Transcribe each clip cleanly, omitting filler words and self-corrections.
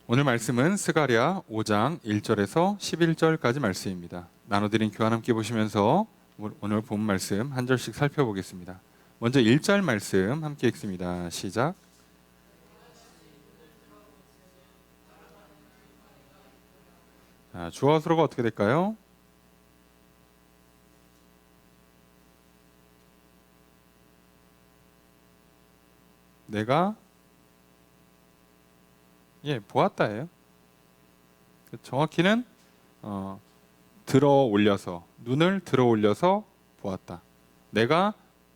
오늘 말씀은 스가랴 5장 1절에서 11절까지 말씀입니다. 나눠드린 교환 함께 보시면서 오늘 본 말씀 한 절씩 살펴보겠습니다. 먼저 1절 말씀 함께 읽습니다. 시작. 주어서로가 어떻게 될까요? 내가 보았다예요. 정확히는 들어 올려서, 눈을 들어 올려서 보았다. 내가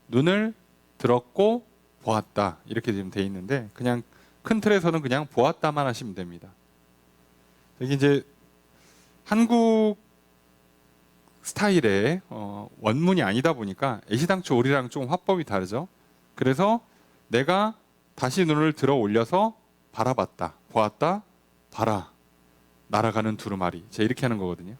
눈을 들었고 보았다. 이렇게 지금 돼 있는데 그냥 큰 틀에서는 그냥 보았다만 하시면 됩니다. 여기 이제 한국 스타일의 원문이 아니다 보니까 애시당초 우리랑 좀 화법이 다르죠. 그래서 내가 다시 눈을 들어 올려서 바라봤다, 보았다, 봐라, 날아가는 두루마리. 자, 이렇게 하는 거거든요.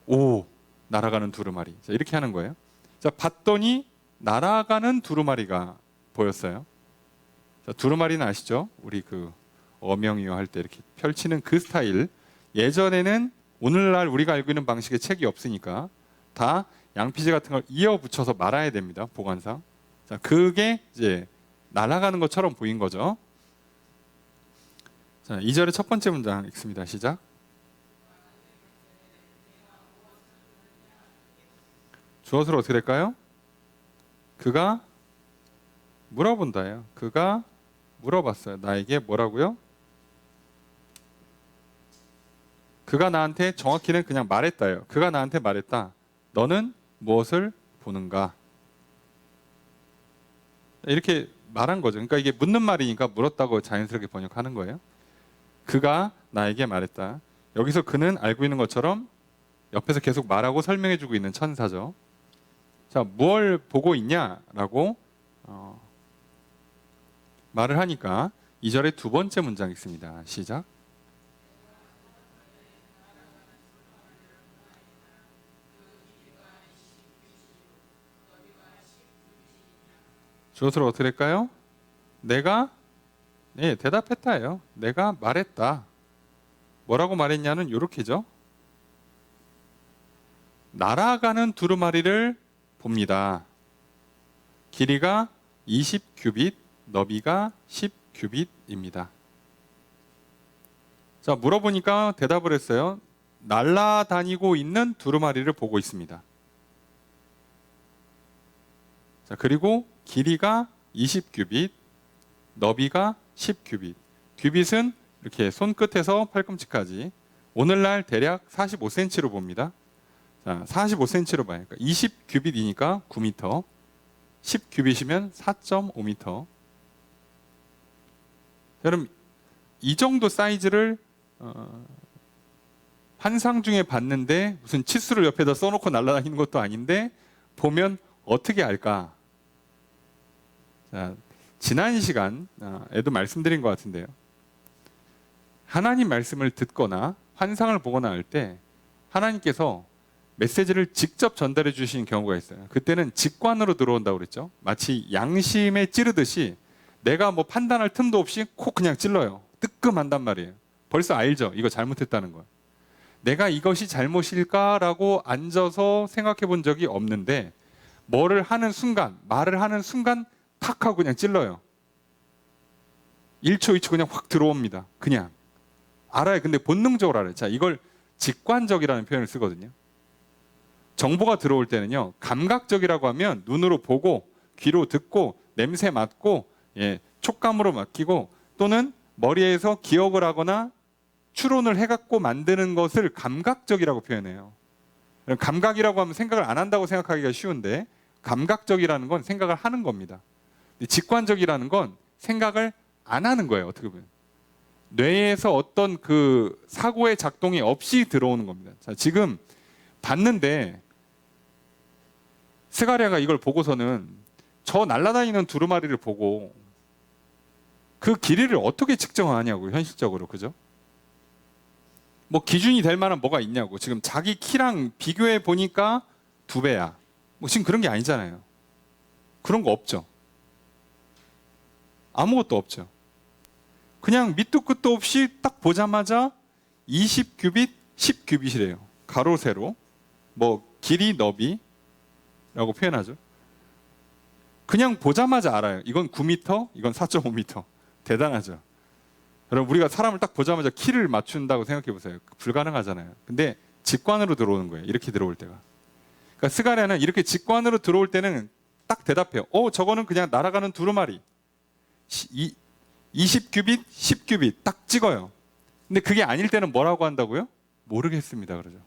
오, 날아가는 두루마리. 자, 이렇게 하는 거예요. 자, 봤더니 날아가는 두루마리가 보였어요. 자, 두루마리는 아시죠? 우리 그 어명이어 할 때 이렇게 펼치는 그 스타일. 예전에는 오늘날 우리가 알고 있는 방식의 책이 없으니까 다 양피지 같은 걸 이어 붙여서 말아야 됩니다. 보관상. 자, 그게 이제 날아가는 것처럼 보인 거죠. 자, 2절의 첫 번째 문장 읽습니다. 시작. 주어서로 어떻게 될까요? 그가 물어본다예요. 그가 물어봤어요. 나에게 뭐라고요? 그가 나한테 정확히는 그냥 말했다예요. 그가 나한테 말했다. 너는 무엇을 보는가? 이렇게 말한 거죠. 그러니까 이게 묻는 말이니까 물었다고 자연스럽게 번역하는 거예요. 그가 나에게 말했다. 여기서 그는 알고 있는 것처럼 옆에서 계속 말하고 설명해주고 있는 천사죠. 자, 뭘 보고 있냐라고 말을 하니까 2절의 두 번째 문장 읽습니다. 시작. 주어서로 어떻게 될까요? 내가 대답했다예요. 내가 말했다. 뭐라고 말했냐는 이렇게죠. 날아가는 두루마리를 봅니다. 길이가 20규빗, 너비가 10규빗입니다. 자, 물어보니까 대답을 했어요. 날아다니고 있는 두루마리를 보고 있습니다. 자, 그리고 길이가 20규빗, 너비가 10규빗. 규빗은 이렇게 손끝에서 팔꿈치까지 오늘날 대략 45cm로 봅니다. 자, 45cm로 봐요. 그러니까 20규빗이니까 9m, 10규빗이면 4.5m. 여러분, 이 정도 사이즈를 환상 중에 봤는데 무슨 치수를 옆에다 써놓고 날아다니는 것도 아닌데 보면 어떻게 알까? 자, 지난 시간에도 말씀드린 것 같은데요. 하나님 말씀을 듣거나 환상을 보거나 할 때 하나님께서 메시지를 직접 전달해 주시는 경우가 있어요. 그때는 직관으로 들어온다고 그랬죠. 마치 양심에 찌르듯이 내가 뭐 판단할 틈도 없이 콕 그냥 찔러요. 뜨끔한단 말이에요. 벌써 알죠. 이거 잘못했다는 거. 내가 이것이 잘못일까라고 앉아서 생각해 본 적이 없는데 뭐를 하는 순간, 말을 하는 순간 탁 하고 그냥 찔러요. 1초, 2초 그냥 확 들어옵니다. 그냥. 알아요. 근데 본능적으로 알아요. 자, 이걸 직관적이라는 표현을 쓰거든요. 정보가 들어올 때는요, 감각적이라고 하면 눈으로 보고, 귀로 듣고, 냄새 맡고, 촉감으로 맡기고, 또는 머리에서 기억을 하거나 추론을 해갖고 만드는 것을 감각적이라고 표현해요. 감각이라고 하면 생각을 안 한다고 생각하기가 쉬운데, 감각적이라는 건 생각을 하는 겁니다. 직관적이라는 건 생각을 안 하는 거예요. 어떻게 보면 뇌에서 어떤 그 사고의 작동이 없이 들어오는 겁니다. 자, 지금 봤는데 스가랴가 이걸 보고서는 저 날아다니는 두루마리를 보고 그 길이를 어떻게 측정하냐고, 현실적으로. 그죠? 뭐 기준이 될 만한 뭐가 있냐고. 지금 자기 키랑 비교해 보니까 2배야. 뭐 지금 그런 게 아니잖아요. 그런 거 없죠. 아무것도 없죠. 그냥 밑도 끝도 없이 딱 보자마자 20규빗, 10규빗이래요. 가로 세로. 뭐 길이 너비라고 표현하죠. 그냥 보자마자 알아요. 이건 9m, 이건 4.5m. 대단하죠. 여러분 우리가 사람을 딱 보자마자 키를 맞춘다고 생각해 보세요. 불가능하잖아요. 근데 직관으로 들어오는 거예요. 이렇게 들어올 때가. 그러니까 스가랴는 이렇게 직관으로 들어올 때는 딱 대답해요. 저거는 그냥 날아가는 두루마리. 20규빗, 10규빗 딱 찍어요. 근데 그게 아닐 때는 뭐라고 한다고요? 모르겠습니다. 그러죠.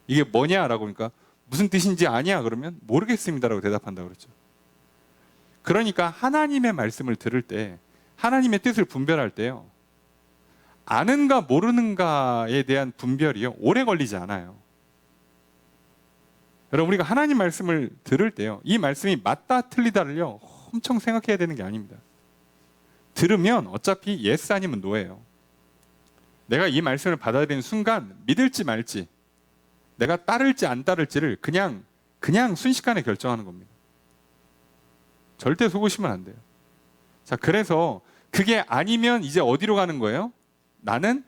이게 뭐냐라고 그러니까 무슨 뜻인지 아냐 그러면 모르겠습니다라고 대답한다고 그랬죠. 그러니까 하나님의 말씀을 들을 때 하나님의 뜻을 분별할 때요. 아는가 모르는가에 대한 분별이요. 오래 걸리지 않아요. 여러분 우리가 하나님 말씀을 들을 때요. 이 말씀이 맞다 틀리다를요. 엄청 생각해야 되는 게 아닙니다. 들으면 어차피 예스 아니면 노예요. 내가 이 말씀을 받아들이는 순간 믿을지 말지 내가 따를지 안 따를지를 그냥 순식간에 결정하는 겁니다. 절대 속으시면 안 돼요. 자, 그래서 그게 아니면 이제 어디로 가는 거예요? 나는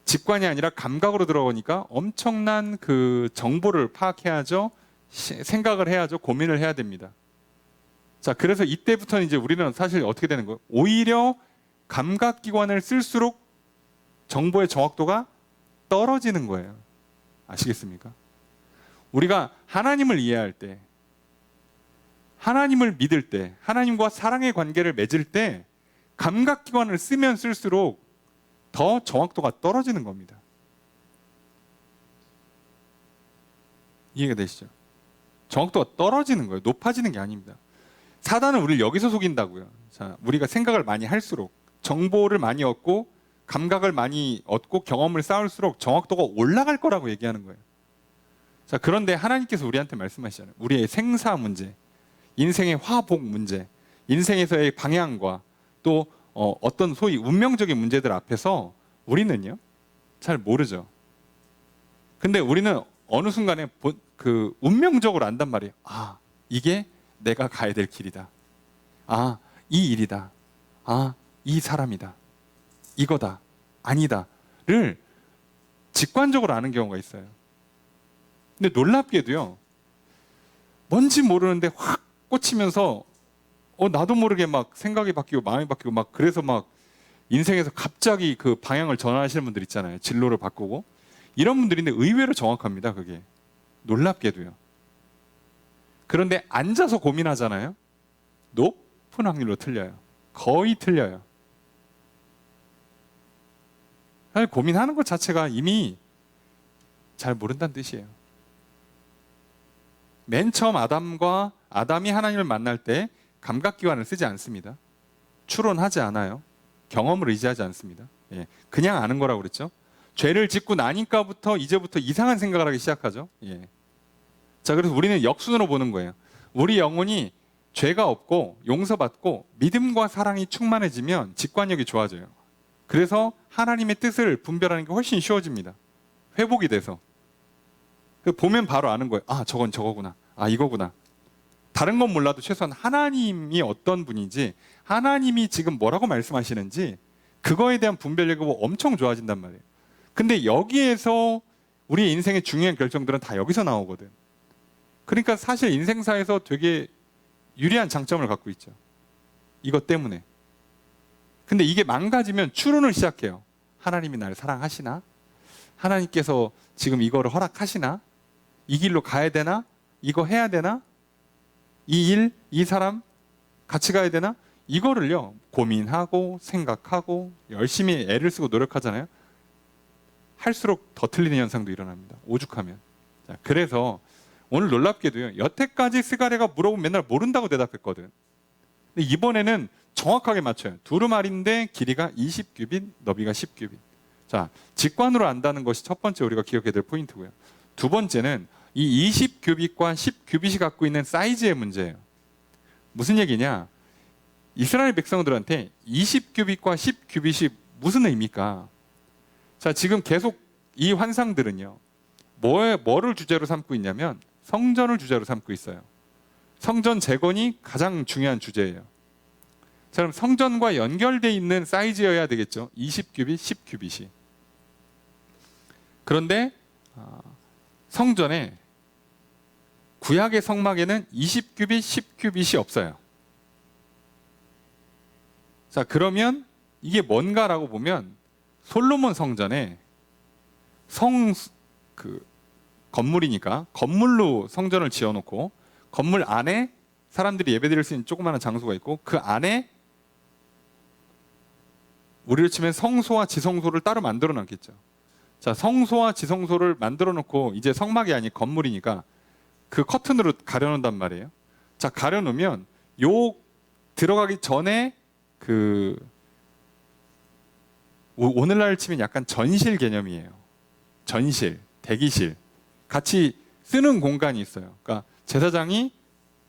직관이 아니라 감각으로 들어가니까 엄청난 그 정보를 파악해야죠. 생각을 해야죠. 고민을 해야 됩니다. 자, 그래서 이때부터는 이제 우리는 사실 어떻게 되는 거예요? 오히려 감각기관을 쓸수록 정보의 정확도가 떨어지는 거예요. 아시겠습니까? 우리가 하나님을 이해할 때, 하나님을 믿을 때, 하나님과 사랑의 관계를 맺을 때 감각기관을 쓰면 쓸수록 더 정확도가 떨어지는 겁니다. 이해가 되시죠? 정확도가 떨어지는 거예요. 높아지는 게 아닙니다. 사단은 우리를 여기서 속인다고요. 자, 우리가 생각을 많이 할수록 정보를 많이 얻고 감각을 많이 얻고 경험을 쌓을수록 정확도가 올라갈 거라고 얘기하는 거예요. 자, 그런데 하나님께서 우리한테 말씀하시잖아요. 우리의 생사 문제, 인생의 화복 문제, 인생에서의 방향과 또 어떤 소위 운명적인 문제들 앞에서 우리는요 잘 모르죠. 근데 우리는 어느 순간에 그 운명적으로 안단 말이에요. 아, 이게 내가 가야 될 길이다. 아, 이 일이다. 아, 이 사람이다. 이거다. 아니다를 직관적으로 아는 경우가 있어요. 근데 놀랍게도요. 뭔지 모르는데 확 꽂히면서 나도 모르게 막 생각이 바뀌고 마음이 바뀌고 막 그래서 막 인생에서 갑자기 그 방향을 전환하시는 분들 있잖아요. 진로를 바꾸고. 이런 분들인데 의외로 정확합니다. 그게. 놀랍게도요. 그런데 앉아서 고민하잖아요. 높은 확률로 틀려요. 거의 틀려요. 사실 고민하는 것 자체가 이미 잘 모른다는 뜻이에요. 맨 처음 아담이 하나님을 만날 때 감각기관을 쓰지 않습니다. 추론하지 않아요. 경험을 의지하지 않습니다. 예, 그냥 아는 거라고 그랬죠. 죄를 짓고 나니까부터 이제부터 이상한 생각을 하기 시작하죠. 예. 자, 그래서 우리는 역순으로 보는 거예요. 우리 영혼이 죄가 없고 용서받고 믿음과 사랑이 충만해지면 직관력이 좋아져요. 그래서 하나님의 뜻을 분별하는 게 훨씬 쉬워집니다. 회복이 돼서. 보면 바로 아는 거예요. 아, 저건 저거구나. 아, 이거구나. 다른 건 몰라도 최소한 하나님이 어떤 분인지, 하나님이 지금 뭐라고 말씀하시는지 그거에 대한 분별력이 엄청 좋아진단 말이에요. 근데 여기에서 우리의 인생의 중요한 결정들은 다 여기서 나오거든. 그러니까 사실 인생사에서 되게 유리한 장점을 갖고 있죠. 이것 때문에. 근데 이게 망가지면 추론을 시작해요. 하나님이 나를 사랑하시나? 하나님께서 지금 이거를 허락하시나? 이 길로 가야 되나? 이거 해야 되나? 이 일, 이 사람 같이 가야 되나? 이거를요 고민하고 생각하고 열심히 애를 쓰고 노력하잖아요. 할수록 더 틀리는 현상도 일어납니다. 오죽하면. 자, 그래서 오늘 놀랍게도요. 여태까지 스가랴가 물어보면 맨날 모른다고 대답했거든. 근데 이번에는 정확하게 맞춰요. 두루마리인데 길이가 20규빗, 너비가 10규빗. 자, 직관으로 안다는 것이 첫 번째 우리가 기억해야 될 포인트고요. 두 번째는 이 20규빗과 10규빗이 갖고 있는 사이즈의 문제예요. 무슨 얘기냐? 이스라엘 백성들한테 20규빗과 10규빗이 무슨 의미입니까? 자, 지금 계속 이 환상들은요. 뭐를 주제로 삼고 있냐면 성전을 주제로 삼고 있어요. 성전 재건이 가장 중요한 주제예요. 자, 그럼 성전과 연결돼 있는 사이즈여야 되겠죠. 20규빗, 10규빗이. 그런데 성전에 구약의 성막에는 20규빗, 10규빗이 없어요. 자, 그러면 이게 뭔가라고 보면 솔로몬 성전에 건물이니까 건물로 성전을 지어놓고 건물 안에 사람들이 예배드릴 수 있는 조그마한 장소가 있고 그 안에 우리로 치면 성소와 지성소를 따로 만들어 놨겠죠. 자, 성소와 지성소를 만들어 놓고 이제 성막이 아닌 건물이니까 그 커튼으로 가려놓는단 말이에요. 자, 가려놓으면 요 들어가기 전에 오늘날 치면 약간 전실 개념이에요. 전실, 대기실 같이 쓰는 공간이 있어요. 그러니까 제사장이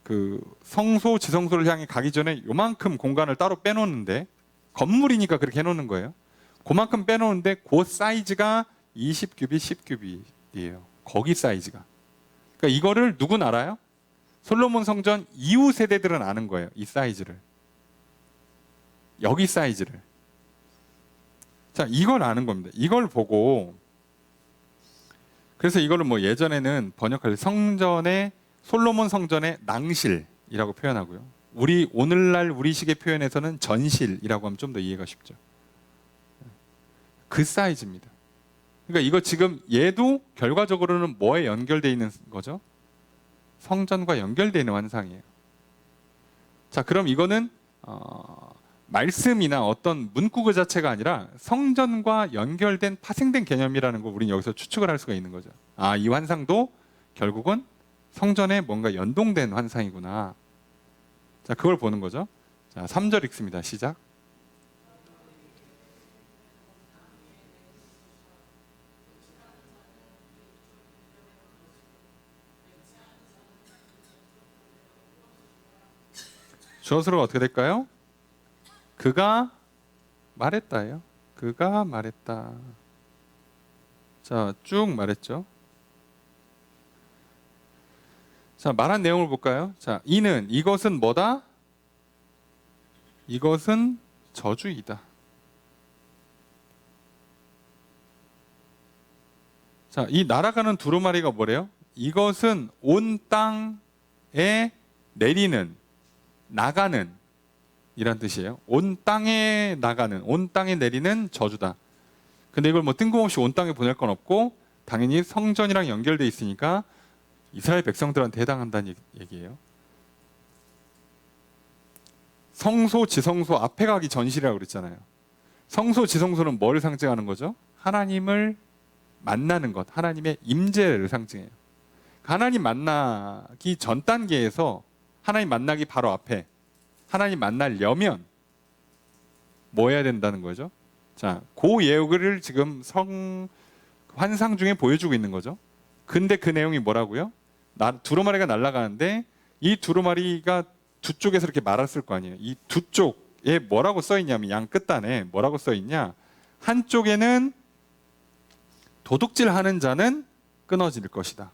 그 성소, 지성소를 향해 가기 전에 요만큼 공간을 따로 빼놓는데 건물이니까 그렇게 해놓는 거예요. 그만큼 빼놓는데 그 사이즈가 20규빗, 10규빗이에요. 거기 사이즈가. 그러니까 이거를 누군 알아요? 솔로몬 성전 이후 세대들은 아는 거예요. 이 사이즈를. 여기 사이즈를. 자, 이걸 아는 겁니다. 이걸 보고 그래서 이거를 뭐 예전에는 번역할 때 솔로몬 성전의 낭실이라고 표현하고요. 오늘날 우리식의 표현에서는 전실이라고 하면 좀 더 이해가 쉽죠. 그 사이즈입니다. 그러니까 이거 지금 얘도 결과적으로는 뭐에 연결되어 있는 거죠? 성전과 연결되어 있는 환상이에요. 자, 그럼 이거는 말씀이나 어떤 문구 자체가 아니라 성전과 연결된 파생된 개념이라는 걸 우리는 여기서 추측을 할 수가 있는 거죠. 아, 이 환상도 결국은 성전에 뭔가 연동된 환상이구나. 자, 그걸 보는 거죠. 자, 3절 읽습니다. 시작. 주어서로가 어떻게 될까요? 그가 말했다예요. 그가 말했다. 자, 쭉 말했죠. 자, 말한 내용을 볼까요? 자, 이것은 뭐다? 이것은 저주이다. 자, 이 날아가는 두루마리가 뭐래요? 이것은 온 땅에 나가는 이란 뜻이에요. 온 땅에 나가는, 온 땅에 내리는 저주다. 근데 이걸 뭐 뜬금없이 온 땅에 보낼 건 없고 당연히 성전이랑 연결돼 있으니까 이스라엘 백성들한테 해당한다는 얘기예요. 성소, 지성소 앞에 가기 전실이라고 그랬잖아요. 성소, 지성소는 뭘 상징하는 거죠? 하나님을 만나는 것, 하나님의 임재를 상징해요. 하나님 만나기 전 단계에서 하나님 만나기 바로 앞에 하나님 만나려면 뭐 해야 된다는 거죠? 자, 그 예우를 지금 환상 중에 보여주고 있는 거죠. 근데 그 내용이 뭐라고요? 두루마리가 날아가는데 이 두루마리가 두 쪽에서 이렇게 말았을 거 아니에요. 이 두 쪽에 뭐라고 써 있냐면 양 끝단에 뭐라고 써 있냐? 한쪽에는 도둑질하는 자는 끊어질 것이다.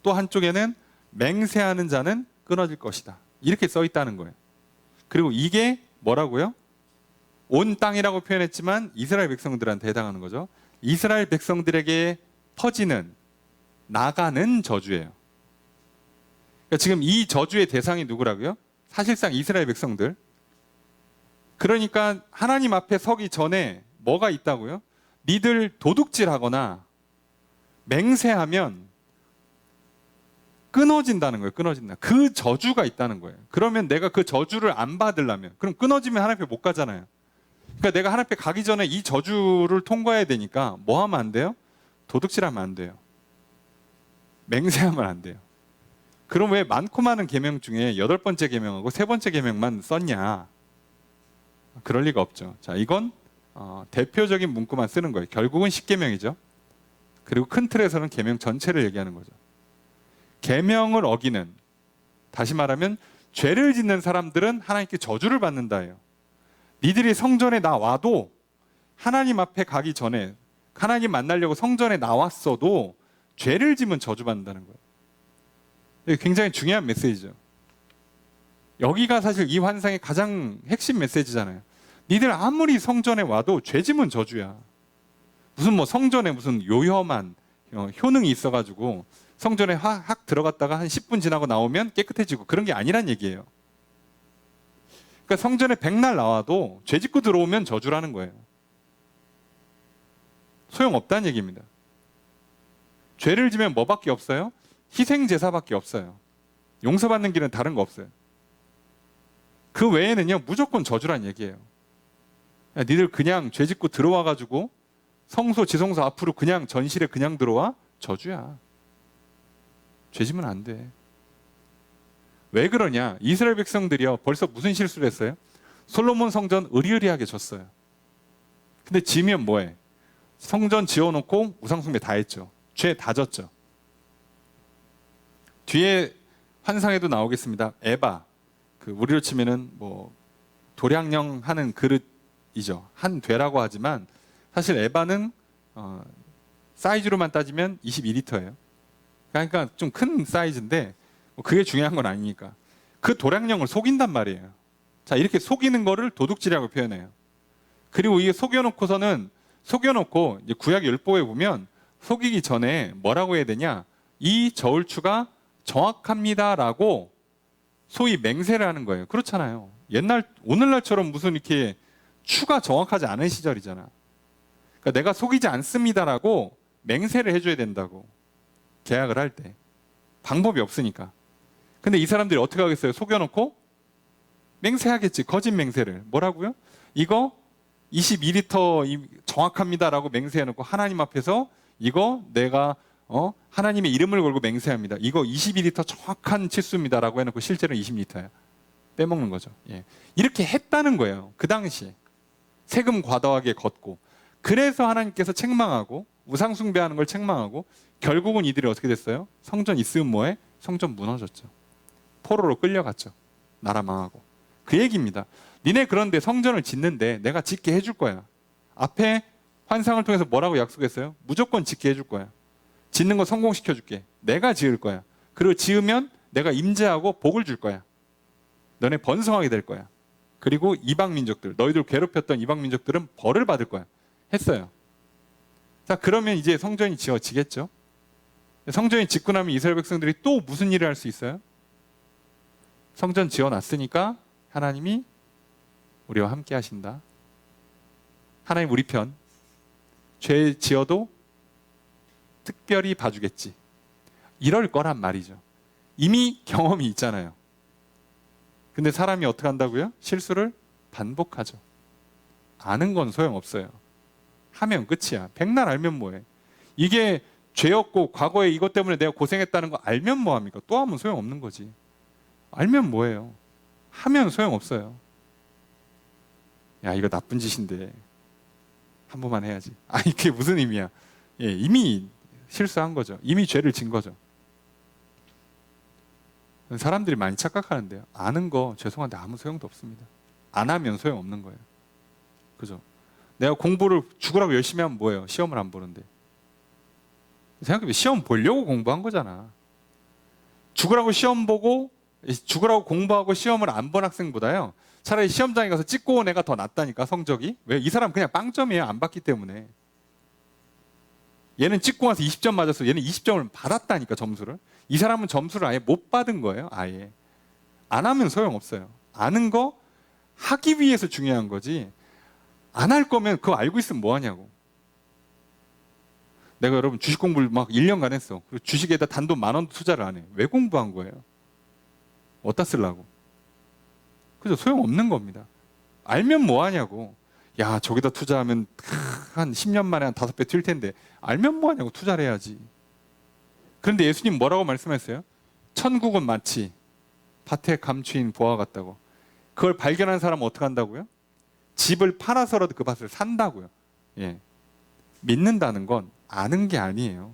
또 한쪽에는 맹세하는 자는 끊어질 것이다. 이렇게 써 있다는 거예요. 그리고 이게 뭐라고요? 온 땅이라고 표현했지만 이스라엘 백성들한테 해당하는 거죠. 이스라엘 백성들에게 퍼지는 나가는 저주예요. 그러니까 지금 이 저주의 대상이 누구라고요? 사실상 이스라엘 백성들. 그러니까 하나님 앞에 서기 전에 뭐가 있다고요? 니들 도둑질하거나 맹세하면 끊어진다는 거예요. 끊어진다. 그 저주가 있다는 거예요. 그러면 내가 그 저주를 안 받으려면, 그럼 끊어지면 하나님 앞에 못 가잖아요. 그러니까 내가 하나님 앞에 가기 전에 이 저주를 통과해야 되니까 뭐 하면 안 돼요? 도둑질하면 안 돼요. 맹세하면 안 돼요. 그럼 왜 많고 많은 계명 중에 8번째 계명하고 3번째 계명만 썼냐? 그럴 리가 없죠. 자, 이건 대표적인 문구만 쓰는 거예요. 결국은 10계명이죠. 그리고 큰 틀에서는 계명 전체를 얘기하는 거죠. 계명을 어기는, 다시 말하면 죄를 짓는 사람들은 하나님께 저주를 받는다예요. 니들이 성전에 나와도 하나님 앞에 가기 전에 하나님 만나려고 성전에 나왔어도 죄를 지면 저주받는다는 거예요. 이게 굉장히 중요한 메시지죠. 여기가 사실 이 환상의 가장 핵심 메시지잖아요. 니들 아무리 성전에 와도 죄짐은 저주야. 무슨 뭐 성전에 무슨 요염한 효능이 있어가지고 성전에 확 들어갔다가 한 10분 지나고 나오면 깨끗해지고 그런 게 아니란 얘기예요. 그러니까 성전에 백날 나와도 죄 짓고 들어오면 저주라는 거예요. 소용없다는 얘기입니다. 죄를 지면 뭐밖에 없어요? 희생제사밖에 없어요. 용서받는 길은 다른 거 없어요. 그 외에는요 무조건 저주란 얘기예요. 야, 니들 그냥 죄 짓고 들어와가지고 성소 지성소 앞으로 그냥 전실에 그냥 들어와? 저주야. 죄 지면 안 돼. 왜 그러냐? 이스라엘 백성들이요 벌써 무슨 실수를 했어요? 솔로몬 성전 으리으리하게 졌어요. 근데 지면 뭐해? 성전 지어놓고 우상숭배 다 했죠. 죄 다 졌죠. 뒤에 환상에도 나오겠습니다. 에바, 그 우리로 치면은 뭐 도량령 하는 그릇이죠. 한 되라고 하지만 사실 에바는 사이즈로만 따지면 22리터예요. 그러니까 좀 큰 사이즈인데 그게 중요한 건 아니니까. 그 도량령을 속인단 말이에요. 자, 이렇게 속이는 거를 도둑질이라고 표현해요. 그리고 이게 속여놓고 이제 구약 율법에 보면 속이기 전에 뭐라고 해야 되냐? 이 저울추가 정확합니다라고 소위 맹세를 하는 거예요. 그렇잖아요. 오늘날처럼 무슨 이렇게 추가 정확하지 않은 시절이잖아. 그러니까 내가 속이지 않습니다라고 맹세를 해줘야 된다고. 계약을 할 때. 방법이 없으니까. 근데 이 사람들이 어떻게 하겠어요? 속여놓고 맹세하겠지. 거짓 맹세를. 뭐라고요? 이거 22리터 정확합니다라고 맹세해놓고 하나님 앞에서 이거 내가 하나님의 이름을 걸고 맹세합니다. 이거 22리터 정확한 치수입니다라고 해놓고 실제로는 20리터야. 빼먹는 거죠. 예. 이렇게 했다는 거예요. 그 당시에. 세금 과다하게 걷고. 그래서 하나님께서 책망하고 우상 숭배하는 걸 책망하고 결국은 이들이 어떻게 됐어요? 성전 있으면 뭐해? 성전 무너졌죠. 포로로 끌려갔죠. 나라 망하고. 그 얘기입니다. 니네 그런데 성전을 짓는데 내가 짓게 해줄 거야. 앞에 환상을 통해서 뭐라고 약속했어요? 무조건 짓게 해줄 거야. 짓는 거 성공시켜줄게. 내가 지을 거야. 그리고 지으면 내가 임재하고 복을 줄 거야. 너네 번성하게 될 거야. 그리고 이방 민족들, 너희들 괴롭혔던 이방 민족들은 벌을 받을 거야. 했어요. 자, 그러면 이제 성전이 지어지겠죠? 성전이 짓고 나면 이스라엘 백성들이 또 무슨 일을 할 수 있어요? 성전 지어놨으니까 하나님이 우리와 함께 하신다. 하나님 우리 편. 죄 지어도 특별히 봐주겠지. 이럴 거란 말이죠. 이미 경험이 있잖아요. 근데 사람이 어떻게 한다고요? 실수를 반복하죠. 아는 건 소용없어요. 하면 끝이야. 백날 알면 뭐해. 이게 죄였고 과거에 이것 때문에 내가 고생했다는 거 알면 뭐합니까? 또 하면 소용없는 거지. 알면 뭐해요. 하면 소용없어요. 야, 이거 나쁜 짓인데 한 번만 해야지. 아, 이게 무슨 의미야. 예, 이미 실수한 거죠. 이미 죄를 진 거죠. 사람들이 많이 착각하는데요. 아는 거 죄송한데 아무 소용도 없습니다. 안 하면 소용없는 거예요. 그죠? 내가 공부를 죽으라고 열심히 하면 뭐예요? 시험을 안 보는데. 생각해보면 시험 보려고 공부한 거잖아. 죽으라고 공부하고 시험을 안 본 학생보다요. 차라리 시험장에 가서 찍고 온 애가 더 낫다니까, 성적이. 왜? 이 사람 그냥 빵점이에요. 안 받기 때문에. 얘는 찍고 와서 20점 맞았어. 얘는 20점을 받았다니까, 점수를. 이 사람은 점수를 아예 못 받은 거예요. 아예. 안 하면 소용없어요. 아는 거 하기 위해서 중요한 거지. 안 할 거면 그거 알고 있으면 뭐 하냐고. 내가 여러분 주식 공부를 막 1년간 했어. 그리고 주식에다 단돈 10,000원도 투자를 안 해. 왜 공부한 거예요? 어디다 쓰려고? 그죠? 소용없는 겁니다. 알면 뭐 하냐고. 야, 저기다 투자하면 한 10년 만에 한 5배 튈 텐데 알면 뭐 하냐고. 투자를 해야지. 그런데 예수님 뭐라고 말씀하셨어요? 천국은 마치 밭에 감추인 보화 같다고. 그걸 발견한 사람은 어떻게 한다고요? 집을 팔아서라도 그 밭을 산다고요. 예. 믿는다는 건 아는 게 아니에요.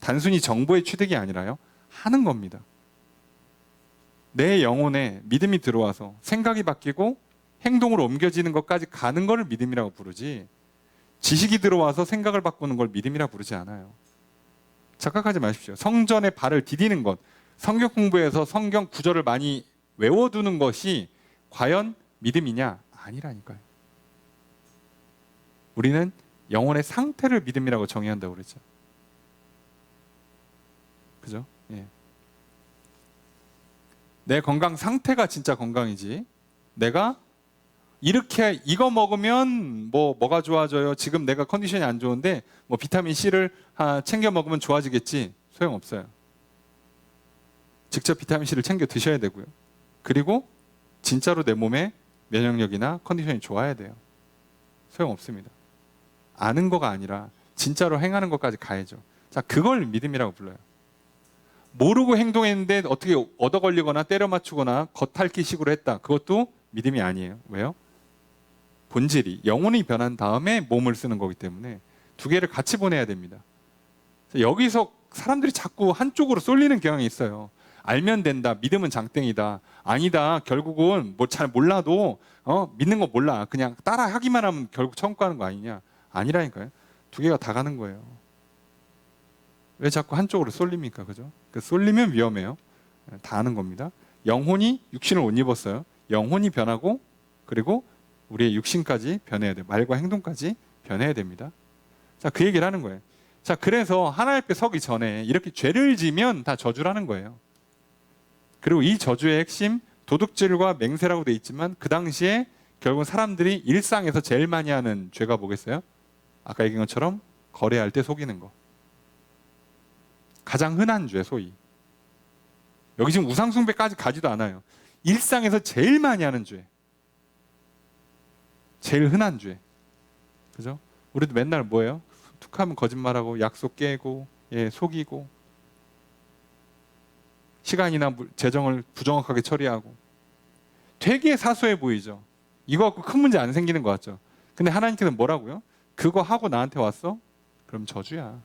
단순히 정보의 취득이 아니라요. 하는 겁니다. 내 영혼에 믿음이 들어와서 생각이 바뀌고 행동으로 옮겨지는 것까지 가는 걸 믿음이라고 부르지, 지식이 들어와서 생각을 바꾸는 걸 믿음이라고 부르지 않아요. 착각하지 마십시오. 성전에 발을 디디는 것, 성경 공부에서 성경 구절을 많이 외워두는 것이 과연 믿음이냐? 아니라니까요. 우리는 영혼의 상태를 믿음이라고 정의한다고 그랬죠. 그죠? 예. 내 건강 상태가 진짜 건강이지. 내가 이렇게 이거 먹으면 뭐가 좋아져요? 지금 내가 컨디션이 안 좋은데 뭐 비타민 C를 챙겨 먹으면 좋아지겠지? 소용없어요. 직접 비타민 C를 챙겨 드셔야 되고요. 그리고 진짜로 내 몸의 면역력이나 컨디션이 좋아야 돼요. 소용없습니다. 아는 거가 아니라 진짜로 행하는 것까지 가야죠. 자, 그걸 믿음이라고 불러요. 모르고 행동했는데 어떻게 얻어 걸리거나 때려 맞추거나 겉핥기식으로 했다. 그것도 믿음이 아니에요. 왜요? 본질이 영혼이 변한 다음에 몸을 쓰는 거기 때문에 두 개를 같이 보내야 됩니다. 여기서 사람들이 자꾸 한쪽으로 쏠리는 경향이 있어요. 알면 된다. 믿음은 장땡이다. 아니다. 결국은 뭐 잘 몰라도 믿는 거 몰라. 그냥 따라 하기만 하면 결국 처음 가는 거 아니냐. 아니라니까요. 두 개가 다 가는 거예요. 왜 자꾸 한쪽으로 쏠립니까? 그죠? 쏠리면 위험해요. 다 아는 겁니다. 영혼이 육신을 옷 입었어요. 영혼이 변하고 그리고 우리의 육신까지 변해야 돼요. 말과 행동까지 변해야 됩니다. 자, 그 얘기를 하는 거예요. 자, 그래서 하나님 앞에 서기 전에 이렇게 죄를 지면 다 저주라는 거예요. 그리고 이 저주의 핵심 도둑질과 맹세라고 돼 있지만 그 당시에 결국 사람들이 일상에서 제일 많이 하는 죄가 뭐겠어요? 아까 얘기한 것처럼 거래할 때 속이는 거. 가장 흔한 죄, 소위. 여기 지금 우상숭배까지 가지도 않아요. 일상에서 제일 많이 하는 죄. 제일 흔한 죄. 그죠? 우리도 맨날 뭐예요? 툭하면 거짓말하고 약속 깨고 속이고 시간이나 재정을 부정확하게 처리하고 되게 사소해 보이죠? 이거 갖고 큰 문제 안 생기는 것 같죠? 근데 하나님께서는 뭐라고요? 그거 하고 나한테 왔어? 그럼 저주야.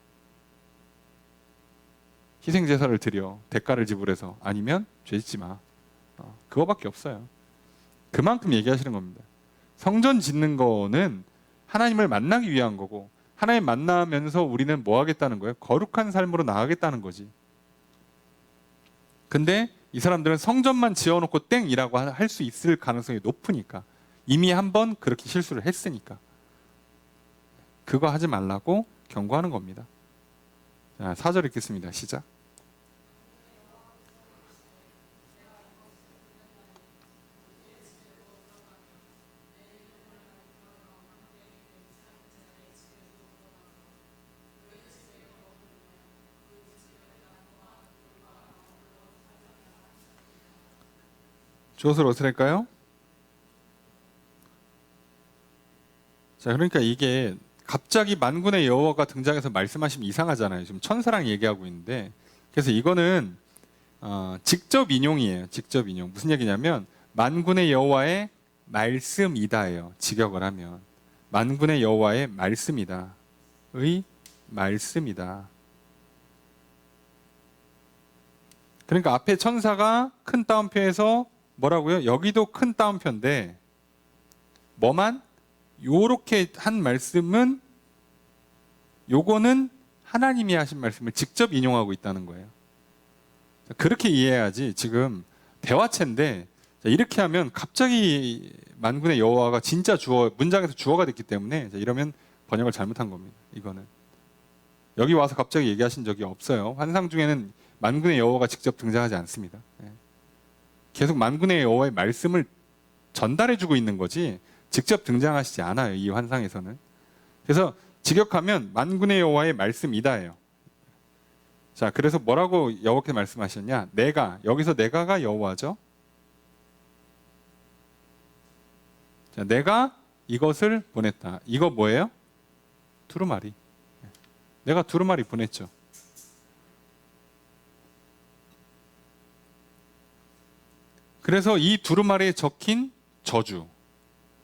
희생제사를 드려 대가를 지불해서 아니면 죄 짓지 마. 그거밖에 없어요. 그만큼 얘기하시는 겁니다. 성전 짓는 거는 하나님을 만나기 위한 거고 하나님 만나면서 우리는 뭐 하겠다는 거예요? 거룩한 삶으로 나아가겠다는 거지. 근데 이 사람들은 성전만 지어놓고 땡이라고 할 수 있을 가능성이 높으니까 이미 한번 그렇게 실수를 했으니까 그거 하지 말라고 경고하는 겁니다. 자, 4절 읽겠습니다. 시작. 주엇을 어떻게 할까요? 자, 그러니까 이게 갑자기 만군의 여호와가 등장해서 말씀하시면 이상하잖아요. 지금 천사랑 얘기하고 있는데 그래서 이거는 직접 인용이에요. 직접 인용. 무슨 얘기냐면 만군의 여호와의 말씀이다예요. 직역을 하면 만군의 여호와의 말씀이다. 의 말씀이다. 그러니까 앞에 천사가 큰 따옴표에서 뭐라고요? 여기도 큰 따옴표인데 뭐만? 요렇게 한 말씀은 요거는 하나님이 하신 말씀을 직접 인용하고 있다는 거예요. 그렇게 이해해야지. 지금 대화체인데 이렇게 하면 갑자기 만군의 여호와가 진짜 문장에서 주어가 됐기 때문에 이러면 번역을 잘못한 겁니다. 이거는 여기 와서 갑자기 얘기하신 적이 없어요. 환상 중에는 만군의 여호와가 직접 등장하지 않습니다. 계속 만군의 여호와의 말씀을 전달해주고 있는 거지 직접 등장하시지 않아요. 이 환상에서는. 그래서 직역하면 만군의 여호와의 말씀이다예요. 자, 그래서 뭐라고 여호와께서 말씀하셨냐? 내가, 여기서 내가가 여호와죠. 자, 내가 이것을 보냈다. 이거 뭐예요? 두루마리. 내가 두루마리 보냈죠. 그래서 이 두루마리에 적힌 저주,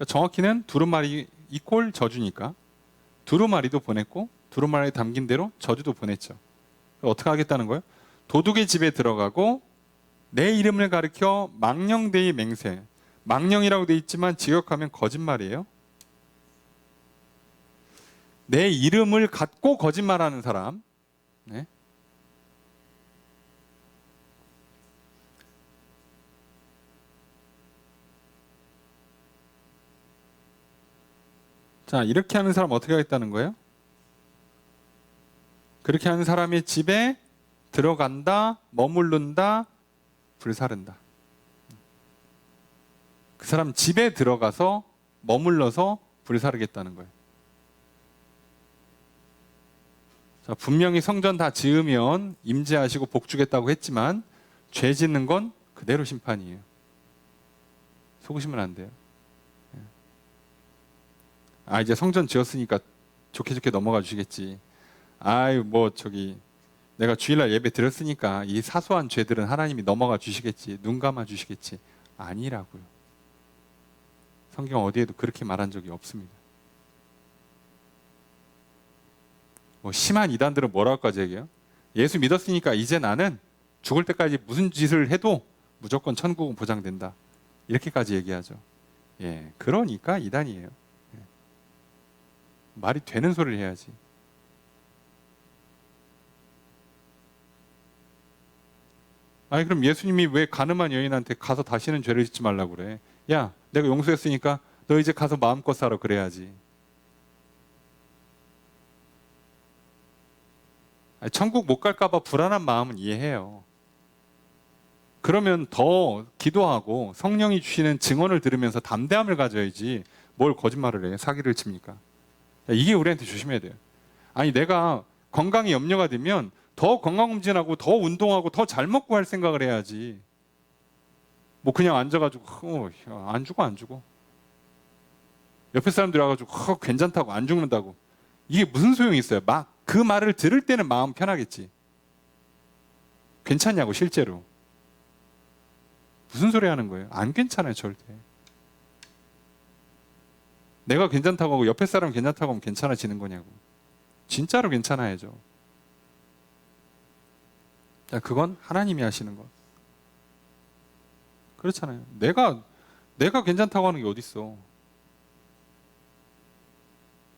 정확히는 두루마리 이꼴 저주니까 두루마리도 보냈고 두루마리에 담긴 대로 저주도 보냈죠. 어떻게 하겠다는 거예요? 도둑의 집에 들어가고 내 이름을 가리켜 망령되이 맹세. 망령이라고 돼 있지만 직역하면 거짓말이에요. 내 이름을 갖고 거짓말하는 사람. 네. 자, 이렇게 하는 사람 어떻게 하겠다는 거예요? 그렇게 하는 사람의 집에 들어간다, 머무른다, 불사른다. 그 사람 집에 들어가서 머물러서 불사르겠다는 거예요. 자, 분명히 성전 다 지으면 임재하시고 복 주겠다고 했지만 죄 짓는 건 그대로 심판이에요. 속으시면 안 돼요. 아, 이제 성전 지었으니까 좋게 좋게 넘어가 주시겠지. 아유, 뭐 저기 내가 주일날 예배 드렸으니까 이 사소한 죄들은 하나님이 넘어가 주시겠지. 눈 감아 주시겠지. 아니라고요. 성경 어디에도 그렇게 말한 적이 없습니다. 뭐 심한 이단들은 뭐라고까지 얘기해요? 예수 믿었으니까 이제 나는 죽을 때까지 무슨 짓을 해도 무조건 천국은 보장된다. 이렇게까지 얘기하죠. 예, 그러니까 이단이에요. 예. 말이 되는 소리를 해야지. 아니 그럼 예수님이 왜 가늠한 여인한테 가서 다시는 죄를 짓지 말라고 그래? 야, 내가 용서했으니까 너 이제 가서 마음껏 살아 그래야지. 아니, 천국 못 갈까 봐 불안한 마음은 이해해요. 그러면 더 기도하고 성령이 주시는 증언을 들으면서 담대함을 가져야지 뭘 거짓말을 해. 사기를 칩니까? 이게 우리한테 조심해야 돼요. 아니 내가 건강이 염려가 되면 더 건강검진하고 더 운동하고 더 잘 먹고 할 생각을 해야지. 뭐 그냥 앉아가지고 안 죽어 안 죽어. 옆에 사람들이 와가지고 괜찮다고 안 죽는다고. 이게 무슨 소용이 있어요? 막 그 말을 들을 때는 마음 편하겠지. 괜찮냐고 실제로. 무슨 소리 하는 거예요? 안 괜찮아요 절대. 내가 괜찮다고 하고 옆에 사람 괜찮다고 하면 괜찮아지는 거냐고. 진짜로 괜찮아야죠. 자, 그건 하나님이 하시는 것. 그렇잖아요. 내가 괜찮다고 하는 게 어딨어.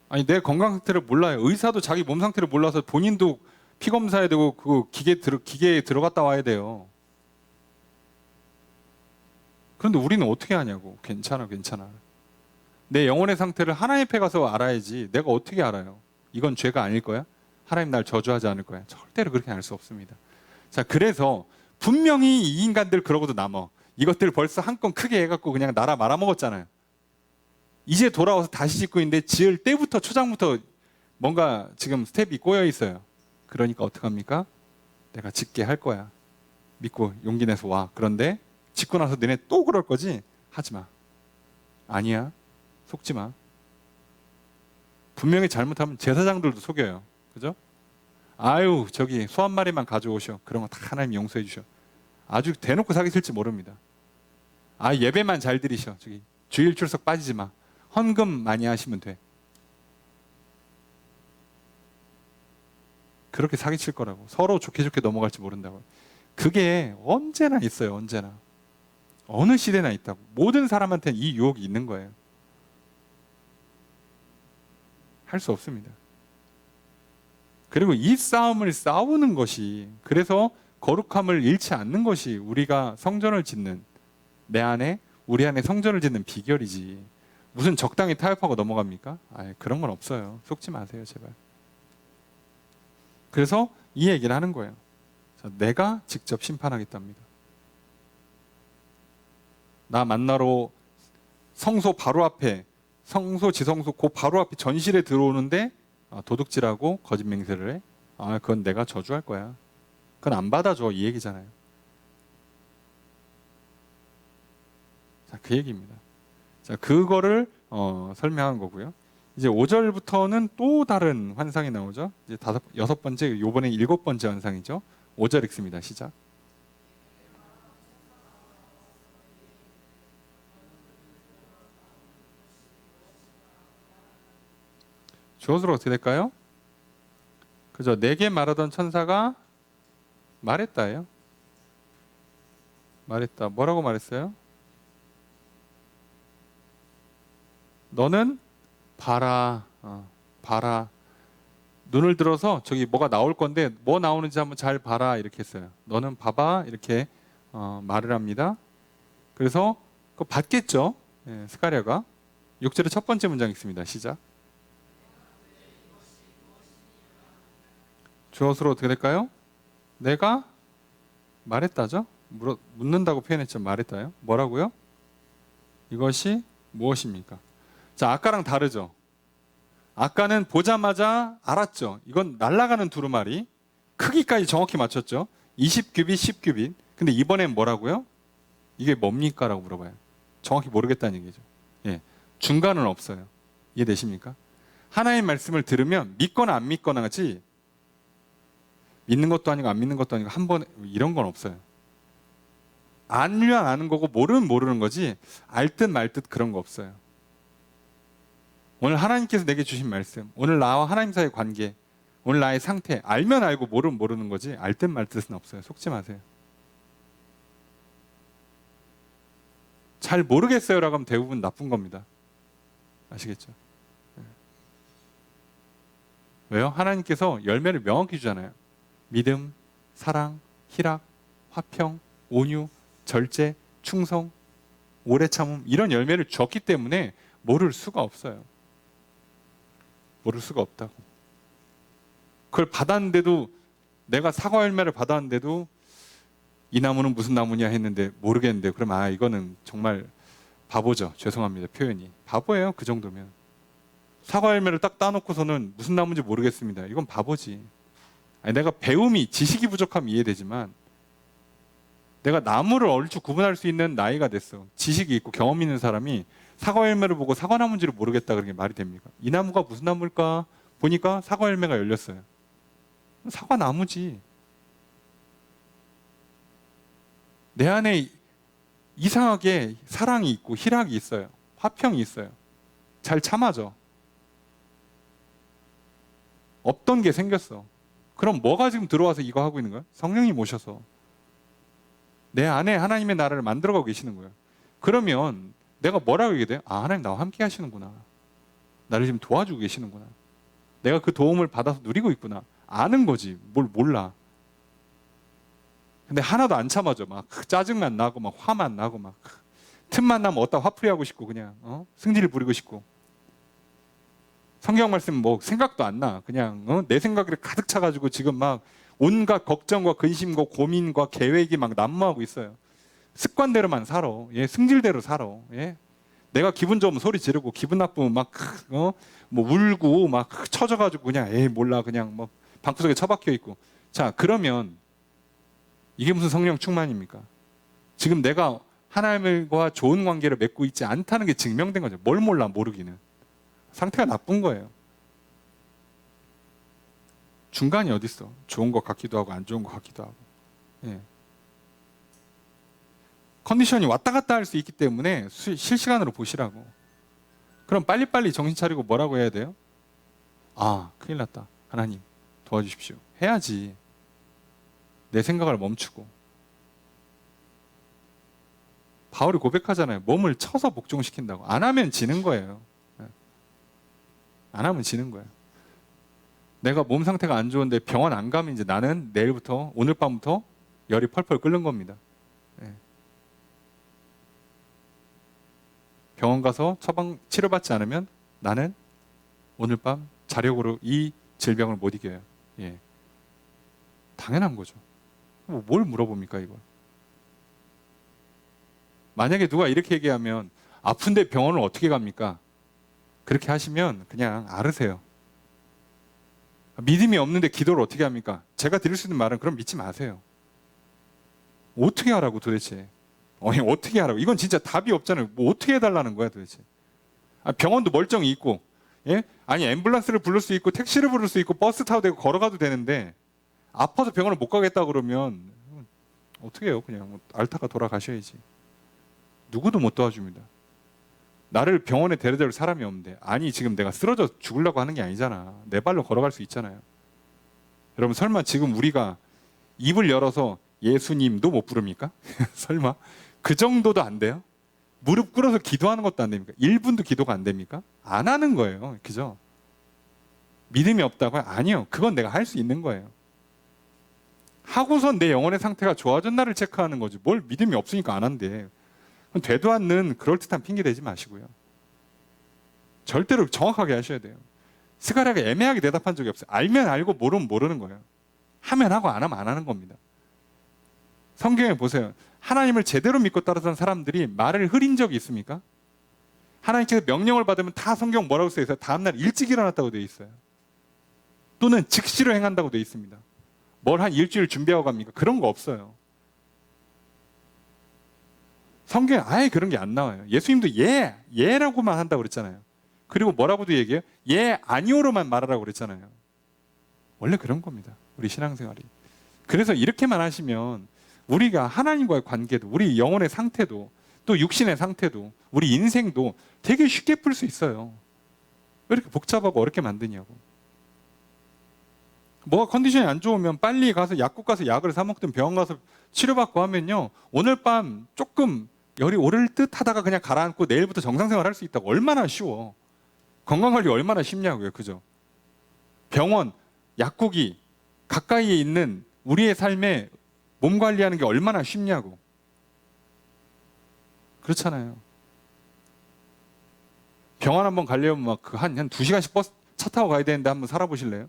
아니 내 건강 상태를 몰라요. 의사도 자기 몸 상태를 몰라서 본인도 피 검사해야 되고 그 기계에 들어갔다 와야 돼요. 그런데 우리는 어떻게 하냐고. 괜찮아. 내 영혼의 상태를 하나님 앞에 가서 알아야지. 내가 어떻게 알아요? 이건 죄가 아닐 거야? 하나님 날 저주하지 않을 거야? 절대로 그렇게 알 수 없습니다. 자, 그래서 분명히 이 인간들 그러고도 남어. 이것들 벌써 한 건 크게 해갖고 그냥 나라 말아먹었잖아요. 이제 돌아와서 다시 짓고 있는데 지을 때부터 초장부터 뭔가 지금 스텝이 꼬여 있어요. 그러니까 어떡합니까? 내가 짓게 할 거야. 믿고 용기 내서 와. 그런데 짓고 나서 너네 또 그럴 거지? 하지 마. 아니야. 속지 마. 분명히 잘못하면 제사장들도 속여요. 그죠? 아유 저기 소 한 마리만 가져오셔. 그런 거 다 하나님 용서해 주셔. 아주 대놓고 사기칠지 모릅니다. 아 예배만 잘 드리셔. 저기 주일 출석 빠지지 마. 헌금 많이 하시면 돼. 그렇게 사기칠 거라고. 서로 좋게 넘어갈지 모른다고. 그게 언제나 있어요. 언제나. 어느 시대나 있다고. 모든 사람한테는 이 유혹이 있는 거예요. 할 수 없습니다. 그리고 이 싸움을 싸우는 것이, 그래서 거룩함을 잃지 않는 것이 우리가 성전을 짓는, 내 안에 우리 안에 성전을 짓는 비결이지. 무슨 적당히 타협하고 넘어갑니까? 그런 건 없어요. 속지 마세요 제발. 그래서 이 얘기를 하는 거예요. 내가 직접 심판하겠답니다. 나 만나러 성소 바로 앞에, 성소 지성소 그 바로 앞에 전실에 들어오는데 도둑질하고 거짓 맹세를 해. 그건 내가 저주할 거야. 그건 안 받아줘 이 얘기잖아요. 자, 그 얘기입니다. 자, 그거를 설명한 거고요. 이제 5절부터는 또 다른 환상이 나오죠. 이제 여섯 번째, 요번에 7번째 환상이죠. 5절 읽습니다. 시작. 주어서로 어떻게 될까요? 그죠? 내게 말하던 천사가 말했다예요. 말했다. 뭐라고 말했어요? 너는 봐라. 봐라. 눈을 들어서 저기 뭐가 나올 건데 뭐 나오는지 한번 잘 봐라 이렇게 했어요. 너는 봐봐 이렇게 말을 합니다. 그래서 그거 봤겠죠. 스가랴가. 6절의 첫 번째 문장 읽습니다. 시작. 주어수로 어떻게 될까요? 내가 말했다죠? 묻는다고 표현했죠. 말했다요. 뭐라고요? 이것이 무엇입니까? 자, 아까랑 다르죠? 아까는 보자마자 알았죠? 이건 날아가는 두루마리. 크기까지 정확히 맞췄죠? 20규빗, 10규빗. 근데 이번엔 뭐라고요? 이게 뭡니까? 라고 물어봐요. 정확히 모르겠다는 얘기죠. 예, 중간은 없어요. 이해되십니까? 하나의 말씀을 들으면 믿거나 안 믿거나 하지 믿는 것도 아니고 안 믿는 것도 아니고 한 번에 이런 건 없어요. 알면 아는 거고 모르면 모르는 거지 알 듯 말 듯 그런 거 없어요. 오늘 하나님께서 내게 주신 말씀, 오늘 나와 하나님 사이의 관계, 오늘 나의 상태 알면 알고 모르면 모르는 거지 알 듯 말 듯은 없어요. 속지 마세요. 잘 모르겠어요라고 하면 대부분 나쁜 겁니다. 아시겠죠? 왜요? 하나님께서 열매를 명확히 주잖아요. 믿음, 사랑, 희락, 화평, 온유, 절제, 충성, 오래 참음 이런 열매를 줬기 때문에 모를 수가 없어요. 모를 수가 없다고. 그걸 받았는데도 내가 사과 열매를 받았는데도 이 나무는 무슨 나무냐 했는데 모르겠는데 그럼 이거는 정말 바보죠. 죄송합니다. 표현이. 바보예요. 그 정도면. 사과 열매를 딱 따놓고서는 무슨 나무인지 모르겠습니다. 이건 바보지. 내가 배움이 지식이 부족하면 이해되지만 내가 나무를 얼추 구분할 수 있는 나이가 됐어. 지식이 있고 경험 있는 사람이 사과 열매를 보고 사과 나무인지를 모르겠다 그런 게 말이 됩니까? 이 나무가 무슨 나무일까? 보니까 사과 열매가 열렸어요. 사과 나무지. 내 안에 이상하게 사랑이 있고 희락이 있어요. 화평이 있어요. 잘 참아져. 없던 게 생겼어. 그럼 뭐가 지금 들어와서 이거 하고 있는 거야? 성령님 오셔서 내 안에 하나님의 나라를 만들어가고 계시는 거예요. 그러면 내가 뭐라고 얘기해야 돼요? 하나님 나와 함께 하시는구나. 나를 지금 도와주고 계시는구나. 내가 그 도움을 받아서 누리고 있구나. 아는 거지. 뭘 몰라. 근데 하나도 안 참아져. 막 짜증만 나고 막 화만 나고 막 틈만 나면 어디다 화풀이 하고 싶고 그냥 승질을 부리고 싶고 성경 말씀 뭐 생각도 안 나. 그냥 내 생각을 가득 차가지고 지금 막 온갖 걱정과 근심과 고민과 계획이 막 난무하고 있어요. 습관대로만 살아. 예, 승질대로 살아. 예. 내가 기분 좋으면 소리 지르고 기분 나쁘면 막 뭐 울고 막 처져가지고 그냥 몰라 그냥 뭐 방구석에 처박혀 있고. 자, 그러면 이게 무슨 성령 충만입니까? 지금 내가 하나님과 좋은 관계를 맺고 있지 않다는 게 증명된 거죠. 뭘 몰라 모르기는. 상태가 나쁜 거예요. 중간이 어디 있어? 좋은 것 같기도 하고 안 좋은 것 같기도 하고. 예. 컨디션이 왔다 갔다 할 수 있기 때문에 실시간으로 보시라고. 그럼 빨리빨리 정신 차리고 뭐라고 해야 돼요? 큰일 났다. 하나님 도와주십시오. 해야지. 내 생각을 멈추고. 바울이 고백하잖아요. 몸을 쳐서 복종시킨다고. 안 하면 지는 거예요. 안 하면 지는 거예요. 내가 몸 상태가 안 좋은데 병원 안 가면 이제 나는 내일부터 오늘 밤부터 열이 펄펄 끓는 겁니다. 병원 가서 처방 치료받지 않으면 나는 오늘 밤 자력으로 이 질병을 못 이겨요. 예. 당연한 거죠. 뭘 물어봅니까 이걸? 만약에 누가 이렇게 얘기하면 아픈데 병원을 어떻게 갑니까? 그렇게 하시면 그냥 알으세요. 믿음이 없는데 기도를 어떻게 합니까? 제가 드릴 수 있는 말은 그럼 믿지 마세요. 어떻게 하라고 도대체? 어떻게 하라고? 이건 진짜 답이 없잖아요. 뭐 어떻게 해달라는 거야 도대체? 병원도 멀쩡히 있고, 예? 아니 앰뷸런스를 부를 수 있고 택시를 부를 수 있고 버스 타도 되고 걸어가도 되는데 아파서 병원을 못 가겠다 그러면 어떻게 해요? 그냥 앓다가 돌아가셔야지. 누구도 못 도와줍니다. 나를 병원에 데려다 줄 사람이 없는데 아니 지금 내가 쓰러져 죽으려고 하는 게 아니잖아. 내 발로 걸어갈 수 있잖아요. 여러분 설마 지금 우리가 입을 열어서 예수님도 못 부릅니까? 설마? 그 정도도 안 돼요? 무릎 꿇어서 기도하는 것도 안 됩니까? 1분도 기도가 안 됩니까? 안 하는 거예요. 그죠? 믿음이 없다고요? 아니요. 그건 내가 할 수 있는 거예요. 하고선 내 영혼의 상태가 좋아졌나를 체크하는 거지. 뭘 믿음이 없으니까 안 한대. 되도 않는 그럴듯한 핑계 대지 마시고요. 절대로 정확하게 하셔야 돼요. 스가랴가 애매하게 대답한 적이 없어요. 알면 알고 모르면 모르는 거예요. 하면 하고 안 하면 안 하는 겁니다. 성경에 보세요. 하나님을 제대로 믿고 따르던 사람들이 말을 흐린 적이 있습니까? 하나님께서 명령을 받으면 다 성경 뭐라고 써 있어요? 다음날 일찍 일어났다고 되어 있어요. 또는 즉시로 행한다고 되어 있습니다. 뭘 한 일주일 준비하고 갑니까? 그런 거 없어요. 성경에 아예 그런 게 안 나와요. 예수님도 예라고만 한다고 그랬잖아요. 그리고 뭐라고도 얘기해요? 예, 아니오로만 말하라고 그랬잖아요. 원래 그런 겁니다. 우리 신앙생활이. 그래서 이렇게만 하시면 우리가 하나님과의 관계도, 우리 영혼의 상태도, 또 육신의 상태도, 우리 인생도 되게 쉽게 풀 수 있어요. 왜 이렇게 복잡하고 어렵게 만드냐고. 뭐가 컨디션이 안 좋으면 빨리 가서 약국 가서 약을 사 먹든 병원 가서 치료받고 하면요, 오늘 밤 조금 열이 오를 듯 하다가 그냥 가라앉고 내일부터 정상생활 할 수 있다고. 얼마나 쉬워. 건강관리 얼마나 쉽냐고요. 그죠? 병원, 약국이 가까이에 있는 우리의 삶에 몸 관리하는 게 얼마나 쉽냐고. 그렇잖아요. 병원 한번 가려면 막 한 2시간씩 버스 차 타고 가야 되는데 한번 살아보실래요?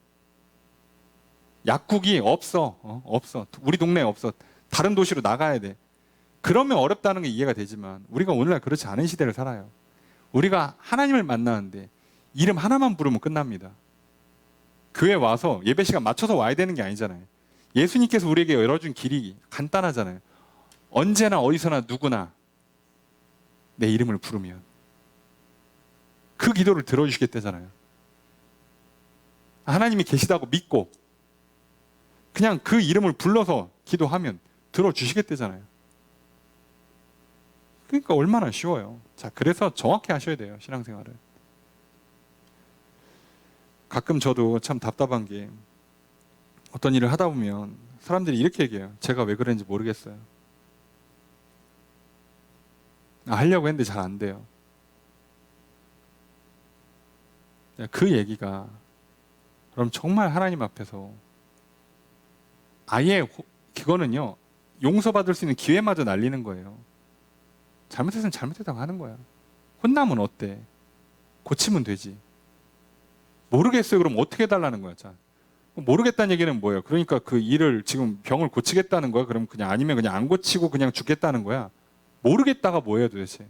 약국이 없어. 없어. 우리 동네에 없어. 다른 도시로 나가야 돼. 그러면 어렵다는 게 이해가 되지만 우리가 오늘날 그렇지 않은 시대를 살아요. 우리가 하나님을 만나는데 이름 하나만 부르면 끝납니다. 교회 와서 예배 시간 맞춰서 와야 되는 게 아니잖아요. 예수님께서 우리에게 열어준 길이 간단하잖아요. 언제나 어디서나 누구나 내 이름을 부르면 그 기도를 들어주시겠다잖아요. 하나님이 계시다고 믿고 그냥 그 이름을 불러서 기도하면 들어주시겠다잖아요. 그러니까 얼마나 쉬워요. 자, 그래서 정확히 하셔야 돼요. 신앙생활을. 가끔 저도 참 답답한 게 어떤 일을 하다 보면 사람들이 이렇게 얘기해요. 제가 왜 그랬는지 모르겠어요. 하려고 했는데 잘 안 돼요. 그 얘기가 그럼 정말 하나님 앞에서 아예 그거는요, 용서받을 수 있는 기회마저 날리는 거예요. 잘못했으면 잘못했다고 하는 거야. 혼나면 어때? 고치면 되지. 모르겠어요. 그럼 어떻게 해달라는 거야? 자, 모르겠다는 얘기는 뭐예요? 그러니까 그 일을 지금 병을 고치겠다는 거야? 그럼 그냥 아니면 그냥 안 고치고 그냥 죽겠다는 거야? 모르겠다가 뭐예요 도대체?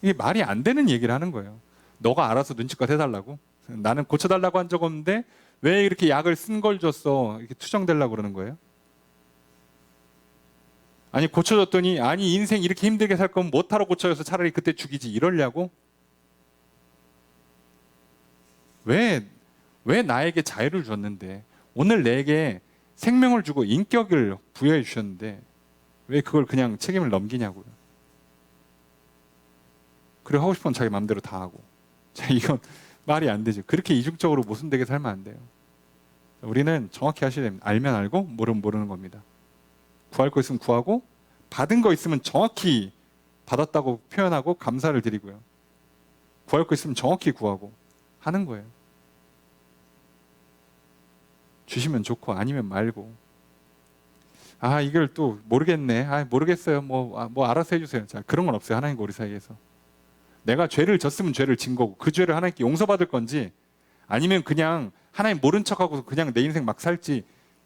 이게 말이 안 되는 얘기를 하는 거예요. 너가 알아서 눈치껏 해달라고? 나는 고쳐달라고 한 적 없는데 왜 이렇게 약을 쓴 걸 줬어? 이렇게 투정되려고 그러는 거예요? 아니 고쳐줬더니 아니 인생 이렇게 힘들게 살 거면 못하러 고쳐줘서 차라리 그때 죽이지 이러려고? 왜 나에게 자유를 줬는데 오늘 내게 생명을 주고 인격을 부여해 주셨는데 왜 그걸 그냥 책임을 넘기냐고요. 그리고 하고 싶은 건 자기 마음대로 다 하고. 자, 이건 말이 안 되죠. 그렇게 이중적으로 모순되게 살면 안 돼요. 우리는 정확히 하셔야 됩니다. 알면 알고 모르면 모르는 겁니다. 구할 거 있으면 구하고 받은 거 있으면 정확히 받았다고 표현하고 감사를 드리고요. 구할 거 있으면 정확히 구하고 하는 거예요. 주시면 좋고 아니면 말고. 아 이걸 또 모르겠네. 아 모르겠어요. 뭐 알아서 해주세요. 자, 그런 건 없어요. 하나님과 우리 사이에서. 내가 죄를 졌으면 죄를 진 거고 그 죄를 하나님께 용서받을 건지 아니면 그냥 하나님 모른 척하고 그냥 내 인생 막 살지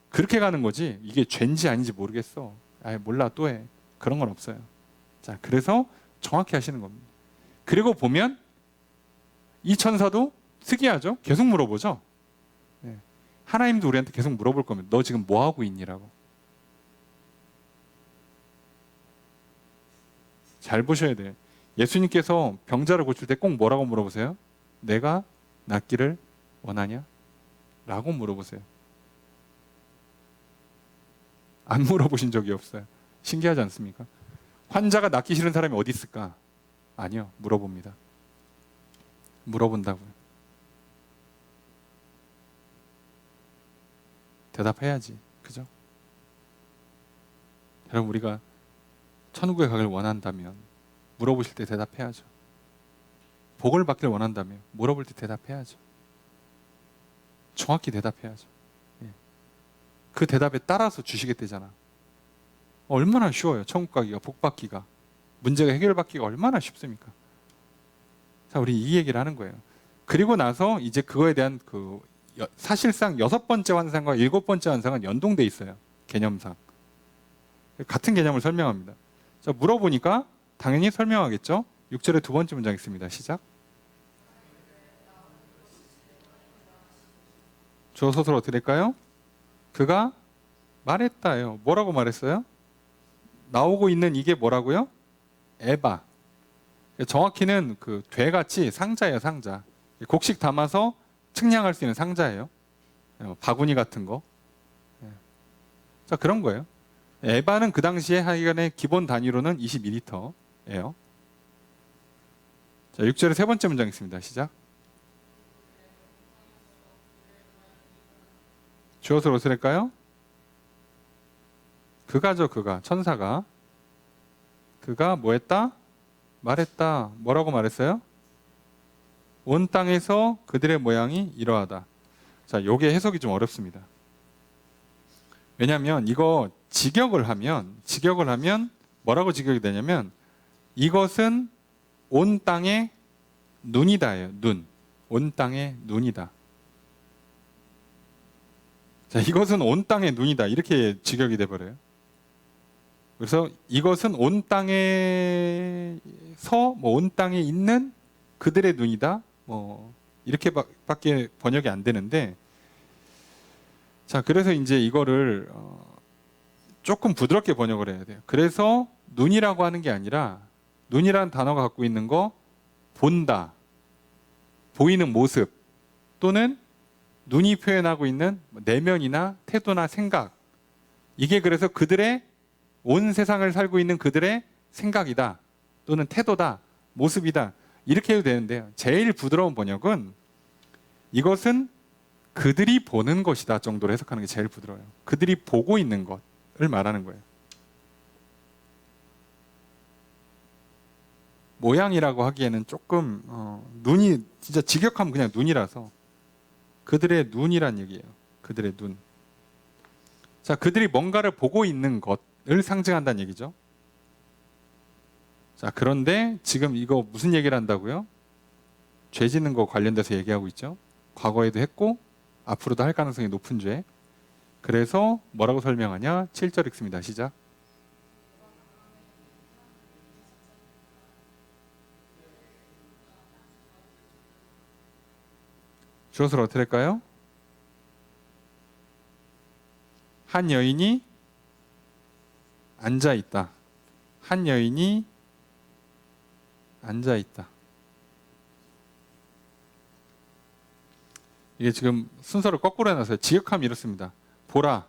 그렇게 가는 거지 이게 죄인지 아닌지 모르겠어. 아 몰라 또 해. 그런 건 없어요. 자, 그래서 정확히 하시는 겁니다. 그리고 보면 이 천사도 특이하죠. 계속 물어보죠. 네. 하나님도 우리한테 계속 물어볼 겁니다. 너 지금 뭐 하고 있니라고. 잘 보셔야 돼요. 예수님께서 병자를 고칠 때 꼭 뭐라고 물어보세요? 내가 낫기를 원하냐? 라고 물어보세요. 안 물어보신 적이 없어요. 신기하지 않습니까? 환자가 낫기 싫은 사람이 어디 있을까? 아니요. 물어봅니다. 물어본다고요. 대답해야지. 그죠? 여러분 우리가 천국에 가길 원한다면 물어보실 때 대답해야죠. 복을 받길 원한다면 물어볼 때 대답해야죠. 정확히 대답해야죠. 예. 그 대답에 따라서 주시겠다잖아. 얼마나 쉬워요. 천국 가기가, 복 받기가. 문제가 해결받기가 얼마나 쉽습니까? 자, 우리 이 얘기를 하는 거예요. 그리고 나서 이제 그거에 대한 그 사실상 6번째 환상과 7번째 환상은 연동돼 있어요. 개념상. 같은 개념을 설명합니다. 자, 물어보니까 당연히 설명하겠죠. 6절의 두 번째 문장 있습니다. 시작. 주어 소설 어떻게 될까요? 그가 말했다요. 뭐라고 말했어요? 나오고 있는 이게 뭐라고요? 에바. 정확히는 그 되같이 상자예요, 상자. 곡식 담아서 측량할 수 있는 상자예요. 바구니 같은 거. 자, 그런 거예요. 에바는 그 당시에 하여간의 기본 단위로는 22리터예요. 자, 6절의 세 번째 문장 있습니다. 시작. 주어서 어떻게 될까요? 그가죠, 그가. 천사가. 그가 뭐 했다? 말했다. 뭐라고 말했어요? 온 땅에서 그들의 모양이 이러하다. 자, 요게 해석이 좀 어렵습니다. 왜냐하면 이거 직역을 하면 뭐라고 직역이 되냐면 이것은 온 땅의 눈이다예요. 눈. 온 땅의 눈이다. 자, 이것은 온 땅의 눈이다. 이렇게 직역이 돼 버려요. 그래서 이것은 온 땅에서 온 땅에 있는 그들의 눈이다. 이렇게밖에 번역이 안 되는데, 자, 그래서 이제 이거를 조금 부드럽게 번역을 해야 돼요. 그래서 눈이라고 하는 게 아니라 눈이라는 단어가 갖고 있는 거 본다, 보이는 모습 또는 눈이 표현하고 있는 내면이나 태도나 생각, 이게 그래서 그들의 온 세상을 살고 있는 그들의 생각이다 또는 태도다, 모습이다, 이렇게 해도 되는데요. 제일 부드러운 번역은 이것은 그들이 보는 것이다 정도로 해석하는 게 제일 부드러워요. 그들이 보고 있는 것을 말하는 거예요. 모양이라고 하기에는 조금 눈이 진짜 직역하면 그냥 눈이라서 그들의 눈이란 얘기예요. 그들의 눈. 자, 그들이 뭔가를 보고 있는 것을 상징한다는 얘기죠. 자, 그런데 지금 이거 무슨 얘기를 한다고요? 죄 짓는 거 관련돼서 얘기하고 있죠. 과거에도 했고 앞으로도 할 가능성이 높은 죄. 그래서 뭐라고 설명하냐? 7절 읽습니다. 시작. 주어서로 어떻게 될까요? 한 여인이 앉아 있다. 한 여인이 앉아 있다. 이게 지금 순서를 거꾸로 해놨어요. 지역하면 이렇습니다. 보라,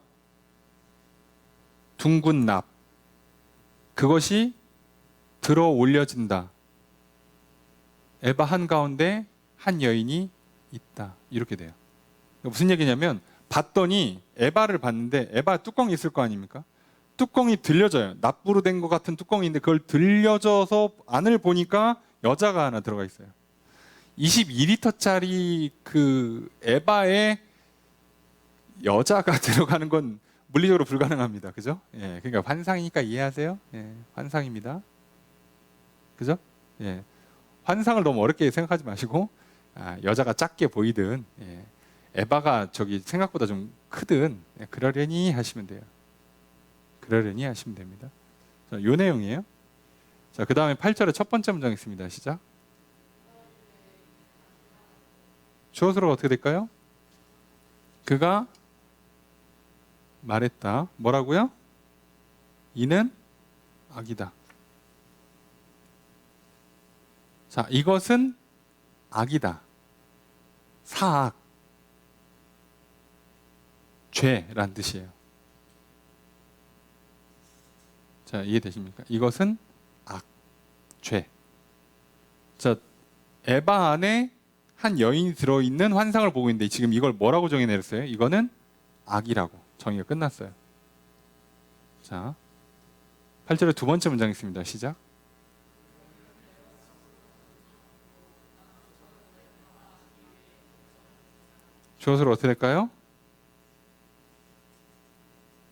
둥근 납, 그것이 들어 올려진다. 에바 한가운데 한 여인이 있다. 이렇게 돼요. 무슨 얘기냐면 봤더니 에바를 봤는데 에바 뚜껑이 있을 거 아닙니까? 뚜껑이 들려져요. 납부로 된 것 같은 뚜껑인데 그걸 들려져서 안을 보니까 여자가 하나 들어가 있어요. 22리터짜리 그 에바에 여자가 들어가는 건 물리적으로 불가능합니다. 그죠? 예, 그러니까 환상이니까 이해하세요? 예, 환상입니다. 그죠? 예, 환상을 너무 어렵게 생각하지 마시고 여자가 작게 보이든 에바가 저기 생각보다 좀 크든 그러려니 하시면 돼요. 그러려니 하시면 됩니다. 자, 요 내용이에요. 자, 그 다음에 8절의 첫 번째 문장 있습니다. 시작. 주어서로 어떻게 될까요? 그가 말했다. 뭐라고요? 이는 악이다. 자, 이것은 악이다. 사악, 죄란 뜻이에요. 자, 이해되십니까? 이것은 악, 죄. 자, 에바 안에 한 여인이 들어있는 환상을 보고 있는데 지금 이걸 뭐라고 정의내렸어요? 이거는 악이라고 정의가 끝났어요. 자, 8절의 두 번째 문장 있습니다. 시작. 주어서로 어떻게 될까요?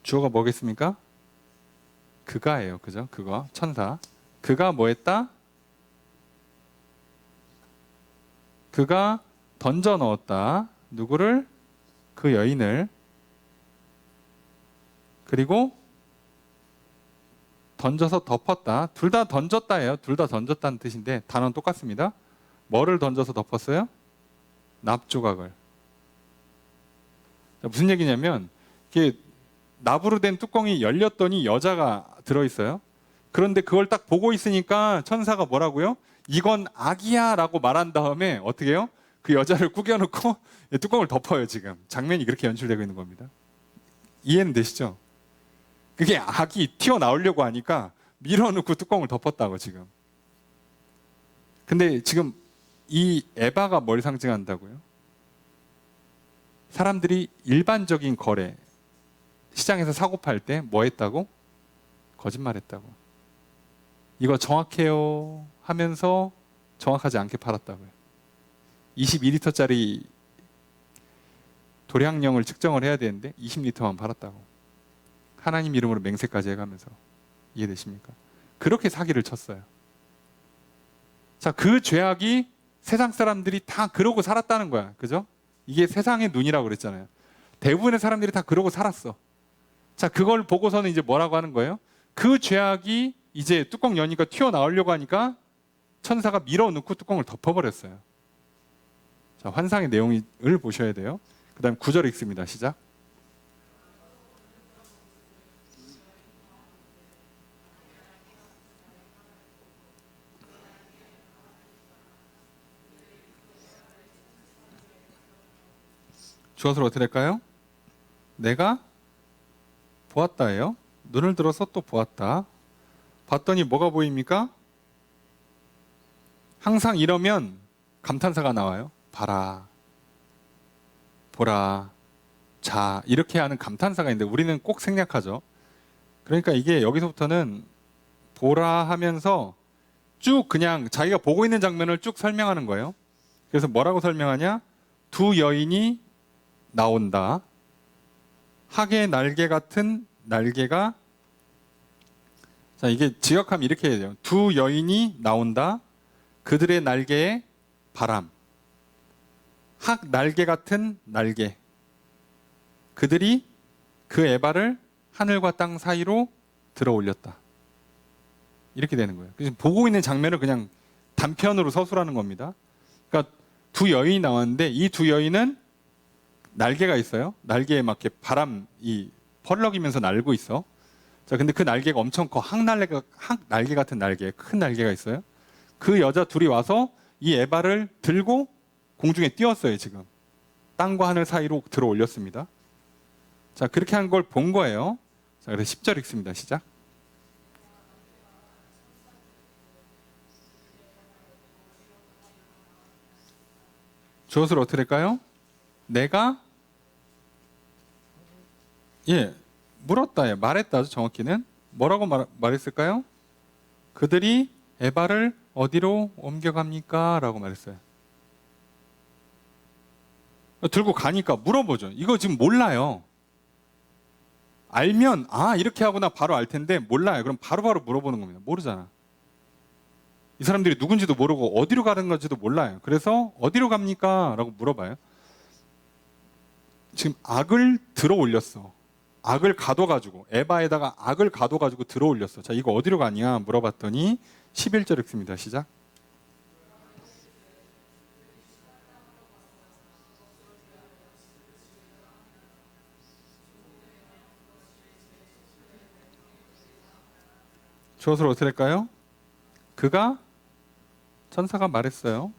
주어가 뭐겠습니까? 그가예요. 그죠? 그거 천사. 그가 뭐 했다? 그가 던져 넣었다. 누구를? 그 여인을 그리고 던져서 덮었다. 둘 다 던졌다예요. 둘 다 던졌다는 뜻인데 단어는 똑같습니다. 뭐를 던져서 덮었어요? 납조각을. 무슨 얘기냐면 이게 납으로 된 뚜껑이 열렸더니 여자가 들어있어요. 그런데 그걸 딱 보고 있으니까 천사가 뭐라고요? 이건 악이야 라고 말한 다음에 어떻게 해요? 그 여자를 구겨놓고 뚜껑을 덮어요. 지금 장면이 그렇게 연출되고 있는 겁니다. 이해는 되시죠? 그게 악이 튀어나오려고 하니까 밀어넣고 뚜껑을 덮었다고 지금. 근데 지금 이 에바가 뭘 상징한다고요? 사람들이 일반적인 거래, 시장에서 사고 팔 때 뭐 했다고? 거짓말했다고. 이거 정확해요 하면서 정확하지 않게 팔았다고요. 22리터짜리 도량령을 측정을 해야 되는데 20리터만 팔았다고. 하나님 이름으로 맹세까지 해가면서. 이해되십니까? 그렇게 사기를 쳤어요. 자, 그 죄악이 세상 사람들이 다 그러고 살았다는 거야. 그죠? 이게 세상의 눈이라고 그랬잖아요. 대부분의 사람들이 다 그러고 살았어. 자, 그걸 보고서는 이제 뭐라고 하는 거예요? 그 죄악이 이제 뚜껑 여니까 튀어나오려고 하니까 천사가 밀어넣고 뚜껑을 덮어버렸어요. 자, 환상의 내용을 보셔야 돼요. 그 다음 9절 읽습니다. 시작. 주어서 어떻게 될까요? 내가 보았다예요. 눈을 들어서 또 보았다. 봤더니 뭐가 보입니까? 항상 이러면 감탄사가 나와요. 봐라, 보라, 자, 이렇게 하는 감탄사가 있는데 우리는 꼭 생략하죠. 그러니까 이게 여기서부터는 보라 하면서 쭉 그냥 자기가 보고 있는 장면을 쭉 설명하는 거예요. 그래서 뭐라고 설명하냐? 두 여인이 나온다. 학의 날개 같은 날개가, 자, 이게 지역하면 이렇게 해야 돼요. 두 여인이 나온다. 그들의 날개에 바람. 학 날개 같은 날개. 그들이 그 에바를 하늘과 땅 사이로 들어 올렸다. 이렇게 되는 거예요. 그래서 보고 있는 장면을 그냥 단편으로 서술하는 겁니다. 그러니까 두 여인이 나왔는데 이 두 여인은 날개가 있어요. 날개에 막 이렇게 바람이 펄럭이면서 날고 있어. 자, 근데 그 날개가 엄청 커. 학 날개 같은 날개, 큰 날개가 있어요. 그 여자 둘이 와서 이 에바를 들고 공중에 띄웠어요. 지금 땅과 하늘 사이로 들어 올렸습니다. 자, 그렇게 한 걸 본 거예요. 자, 그래서 10절 읽습니다. 시작. 주어를 어떻게 될까요? 내가 물었다, 말했다죠. 정확히는 뭐라고 말했을까요? 그들이 에바를 어디로 옮겨갑니까? 라고 말했어요. 들고 가니까 물어보죠. 이거 지금 몰라요. 알면 이렇게 하구나 바로 알 텐데 몰라요. 그럼 바로바로 물어보는 겁니다. 모르잖아. 이 사람들이 누군지도 모르고 어디로 가는 건지도 몰라요. 그래서 어디로 갑니까? 라고 물어봐요. 지금 악을 들어 올렸어. 악을 가둬가지고, 에바에다가 악을 가둬가지고 들어 올렸어. 자, 이거 어디로 가냐 물어봤더니 11절 읽습니다. 시작. 주어를 어떻게 할까요? 천사가 말했어요.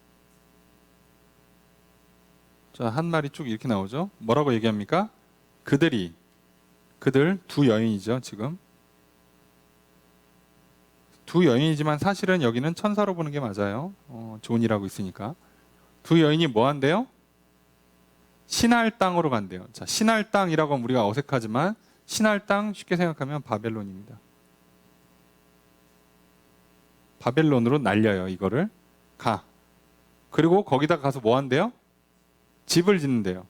자, 한 말이 쭉 이렇게 나오죠. 뭐라고 얘기합니까? 그들 두 여인이죠. 지금 두 여인이지만 사실은 여기는 천사로 보는 게 맞아요. 존이라고 있으니까. 두 여인이 뭐 한대요? 신할 땅으로 간대요. 자, 신할 땅이라고 하면 우리가 어색하지만 신할 땅 쉽게 생각하면 바벨론입니다. 바벨론으로 날려요. 이거를 그리고 거기다 가서 뭐 한대요? 집을 짓는데요.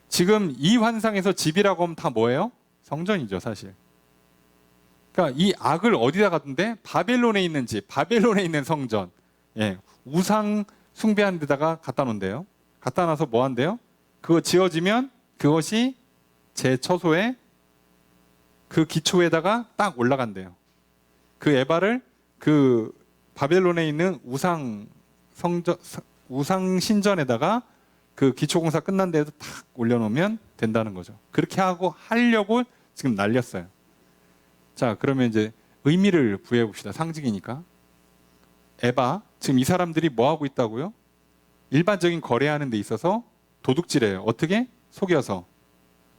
지금 이 환상에서 집이라고 하면 다 뭐예요? 성전이죠, 사실. 그러니까 이 악을 어디다 갖는데? 바벨론에 있는 집, 바벨론에 있는 성전. 우상 숭배하는 데다가 갖다 놓은대요. 갖다 놔서 뭐 한대요? 그거 지어지면 그것이 제 처소에 그 기초에다가 딱 올라간대요. 그 에바를 그 바벨론에 있는 우상 신전에다가 그 기초공사 끝난 데에도 탁 올려놓으면 된다는 거죠. 그렇게 하려고 지금 날렸어요. 자, 그러면 이제 의미를 부여해 봅시다. 상징이니까. 에바, 지금 이 사람들이 뭐 하고 있다고요? 일반적인 거래하는 데 있어서 도둑질해요. 어떻게? 속여서.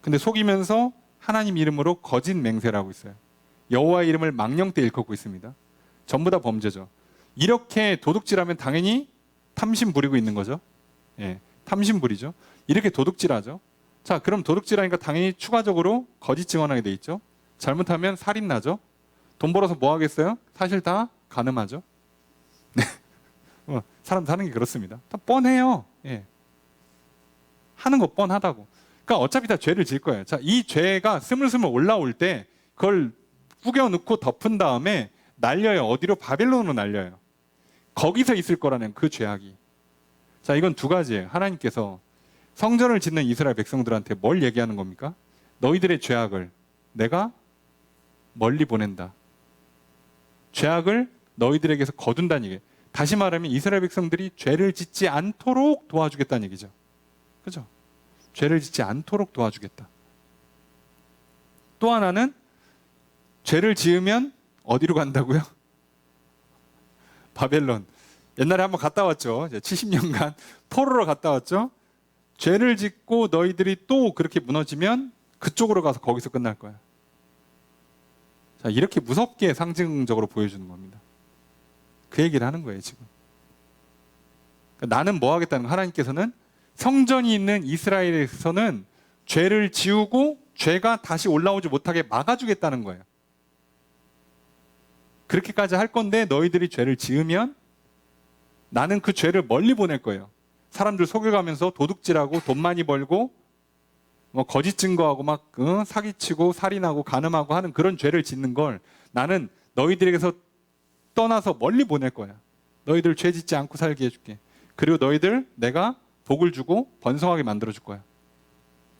근데 속이면서 하나님 이름으로 거짓 맹세를 하고 있어요. 여호와의 이름을 망령되 일컫고 있습니다. 전부 다 범죄죠. 이렇게 도둑질하면 당연히 탐심 부리고 있는 거죠. 예, 탐심 부리죠. 이렇게 도둑질하죠. 자, 그럼 도둑질하니까 당연히 추가적으로 거짓 증언하게 돼 있죠. 잘못하면 살인 나죠. 돈 벌어서 뭐 하겠어요? 사실 다 간음하죠. 네. 사람 사는 게 그렇습니다. 다 뻔해요. 예. 하는 거 뻔하다고. 그러니까 어차피 다 죄를 질 거예요. 자, 이 죄가 스물스물 올라올 때 그걸 꾸겨 넣고 덮은 다음에 날려요. 어디로? 바벨론으로 날려요. 거기서 있을 거라는 그 죄악이. 자, 이건 두 가지예요. 하나님께서 성전을 짓는 이스라엘 백성들한테 뭘 얘기하는 겁니까? 너희들의 죄악을 내가 멀리 보낸다. 죄악을 너희들에게서 거둔다는 얘기예요. 다시 말하면 이스라엘 백성들이 죄를 짓지 않도록 도와주겠다는 얘기죠. 그죠? 죄를 짓지 않도록 도와주겠다. 또 하나는 죄를 지으면 어디로 간다고요? 바벨론. 옛날에 한번 갔다 왔죠. 70년간 포로로 갔다 왔죠. 죄를 짓고 너희들이 또 그렇게 무너지면 그쪽으로 가서 거기서 끝날 거야. 자, 이렇게 무섭게 상징적으로 보여주는 겁니다. 그 얘기를 하는 거예요, 지금. 그러니까 나는 뭐 하겠다는 거, 하나님께서는 성전이 있는 이스라엘에서는 죄를 지우고 죄가 다시 올라오지 못하게 막아주겠다는 거예요. 그렇게까지 할 건데 너희들이 죄를 지으면 나는 그 죄를 멀리 보낼 거예요. 사람들 속여가면서 도둑질하고 돈 많이 벌고 뭐 거짓 증거하고 막 사기치고 살인하고 간음하고 하는 그런 죄를 짓는 걸 나는 너희들에게서 떠나서 멀리 보낼 거야. 너희들 죄 짓지 않고 살게 해줄게. 그리고 너희들 내가 복을 주고 번성하게 만들어 줄 거야.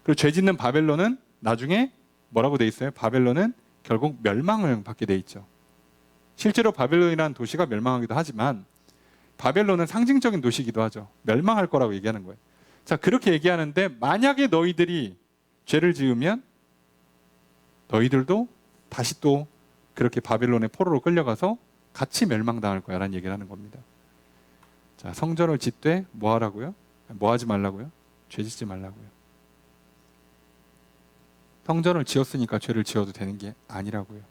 그리고 죄 짓는 바벨론은 나중에 뭐라고 돼 있어요? 바벨론은 결국 멸망을 받게 돼 있죠. 실제로 바벨론이라는 도시가 멸망하기도 하지만 바벨론은 상징적인 도시이기도 하죠. 멸망할 거라고 얘기하는 거예요. 자, 그렇게 얘기하는데 만약에 너희들이 죄를 지으면 너희들도 다시 또 그렇게 바벨론의 포로로 끌려가서 같이 멸망당할 거야 라는 얘기를 하는 겁니다. 자, 성전을 짓되 뭐 하라고요? 뭐 하지 말라고요? 죄 짓지 말라고요. 성전을 지었으니까 죄를 지어도 되는 게 아니라고요.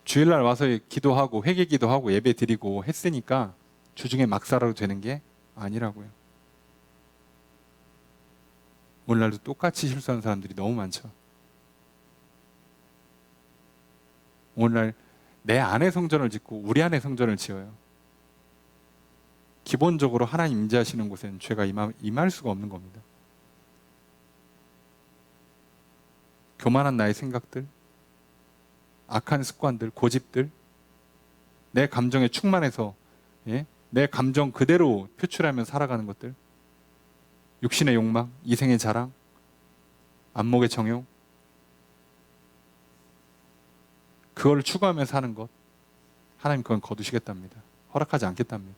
주일날 와서 기도하고 회개 기도하고 예배 드리고 했으니까 주중에 막 살아도 되는 게 아니라고요. 오늘날도 똑같이 실수하는 사람들이 너무 많죠. 오늘날 내 안에 성전을 짓고 우리 안에 성전을 지어요. 기본적으로 하나님 임재하시는 곳에는 죄가 임할 수가 없는 겁니다. 교만한 나의 생각들, 악한 습관들, 고집들, 내 감정에 충만해서 내 감정 그대로 표출하며 살아가는 것들, 육신의 욕망, 이생의 자랑, 안목의 정욕, 그걸 추구하며 사는 것, 하나님 그건 거두시겠답니다. 허락하지 않겠답니다.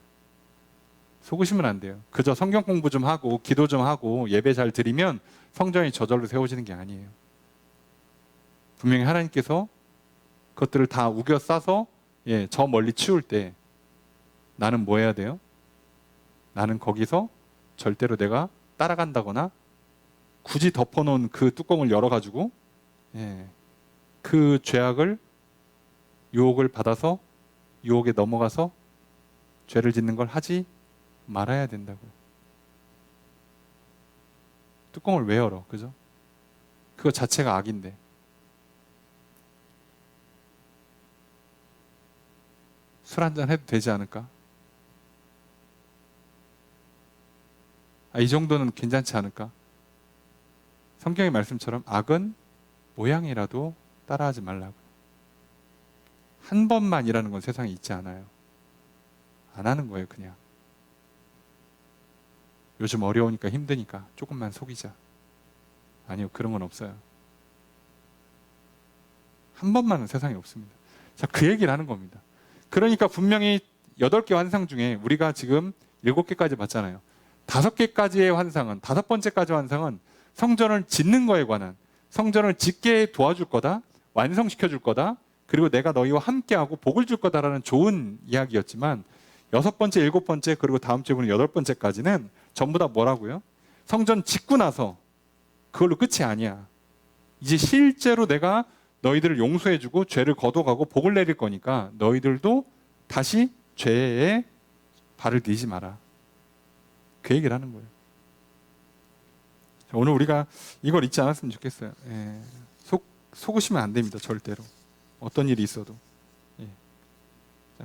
속으시면 안 돼요. 그저 성경 공부 좀 하고 기도 좀 하고 예배 잘 드리면 성전이 저절로 세워지는 게 아니에요. 분명히 하나님께서 그것들을 다 우겨 싸서 저 멀리 치울 때 나는 뭐 해야 돼요? 나는 거기서 절대로 내가 따라간다거나 굳이 덮어놓은 그 뚜껑을 열어가지고 그 죄악을 유혹을 받아서 유혹에 넘어가서 죄를 짓는 걸 하지 말아야 된다고요. 뚜껑을 왜 열어? 그죠? 그거 자체가 악인데. 술 한잔 해도 되지 않을까? 이 정도는 괜찮지 않을까? 성경의 말씀처럼 악은 모양이라도 따라하지 말라고. 한 번만이라는 건 세상에 있지 않아요. 안 하는 거예요, 그냥. 요즘 어려우니까 힘드니까 조금만 속이자. 아니요, 그런 건 없어요. 한 번만은 세상에 없습니다. 자, 그 얘기를 하는 겁니다. 그러니까 분명히 8개 환상 중에 우리가 지금 7개까지 봤잖아요. 5개까지의 환상은, 5번째까지 환상은 성전을 짓는 거에 관한, 성전을 짓게 도와줄 거다, 완성시켜 줄 거다, 그리고 내가 너희와 함께하고 복을 줄 거다라는 좋은 이야기였지만 6번째, 7번째, 그리고 다음 주에 보는 8번째까지는 전부 다 뭐라고요? 성전 짓고 나서 그걸로 끝이 아니야. 이제 실제로 내가 너희들을 용서해주고 죄를 거둬가고 복을 내릴 거니까 너희들도 다시 죄에 발을 들이지 마라. 그 얘기를 하는 거예요. 오늘 우리가 이걸 잊지 않았으면 좋겠어요. 예. 속으시면 안 됩니다. 절대로. 어떤 일이 있어도. 예.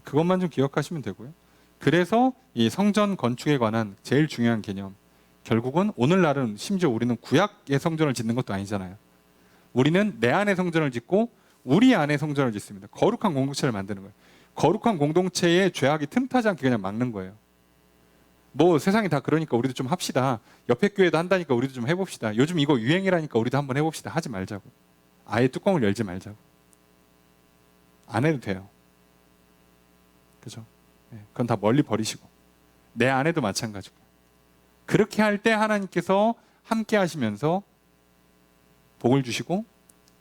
그것만 좀 기억하시면 되고요. 그래서 이 성전 건축에 관한 제일 중요한 개념, 결국은 오늘날은 심지어 우리는 구약의 성전을 짓는 것도 아니잖아요. 우리는 내 안에 성전을 짓고 우리 안에 성전을 짓습니다. 거룩한 공동체를 만드는 거예요. 거룩한 공동체에 죄악이 틈타지 않게 그냥 막는 거예요. 뭐 세상이 다 그러니까 우리도 좀 합시다. 옆에 교회도 한다니까 우리도 좀 해봅시다. 요즘 이거 유행이라니까 우리도 한번 해봅시다. 하지 말자고. 아예 뚜껑을 열지 말자고. 안 해도 돼요. 그죠? 그건 다 멀리 버리시고. 내 안에도 마찬가지고. 그렇게 할 때 하나님께서 함께 하시면서 복을 주시고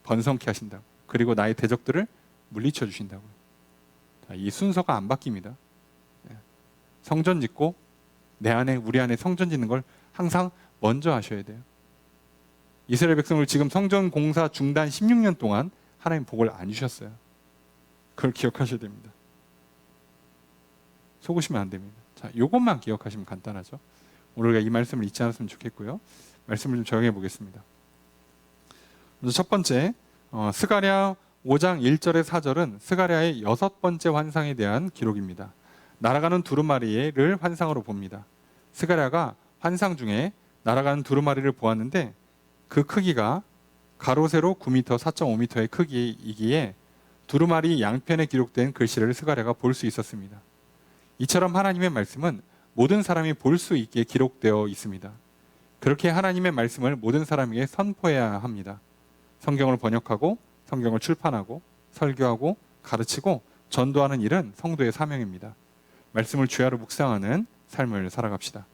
번성케 하신다고. 그리고 나의 대적들을 물리쳐 주신다고. 이 순서가 안 바뀝니다. 성전 짓고 내 안에, 우리 안에 성전 짓는 걸 항상 먼저 하셔야 돼요. 이스라엘 백성을 지금 성전 공사 중단 16년 동안 하나님 복을 안 주셨어요. 그걸 기억하셔야 됩니다. 속으시면 안 됩니다. 자, 이것만 기억하시면 간단하죠. 오늘 우리가 이 말씀을 잊지 않았으면 좋겠고요. 말씀을 좀 적용해 보겠습니다. 먼저 첫 번째, 스가랴 5장 1절에 4절은 스가랴의 6번째 환상에 대한 기록입니다. 날아가는 두루마리를 환상으로 봅니다. 스가랴가 환상 중에 날아가는 두루마리를 보았는데 그 크기가 가로 세로 9m, 4.5m의 크기이기에 두루마리 양편에 기록된 글씨를 스가랴가 볼 수 있었습니다. 이처럼 하나님의 말씀은 모든 사람이 볼 수 있게 기록되어 있습니다. 그렇게 하나님의 말씀을 모든 사람에게 선포해야 합니다. 성경을 번역하고 성경을 출판하고 설교하고 가르치고 전도하는 일은 성도의 사명입니다. 말씀을 주야로 묵상하는 삶을 살아갑시다.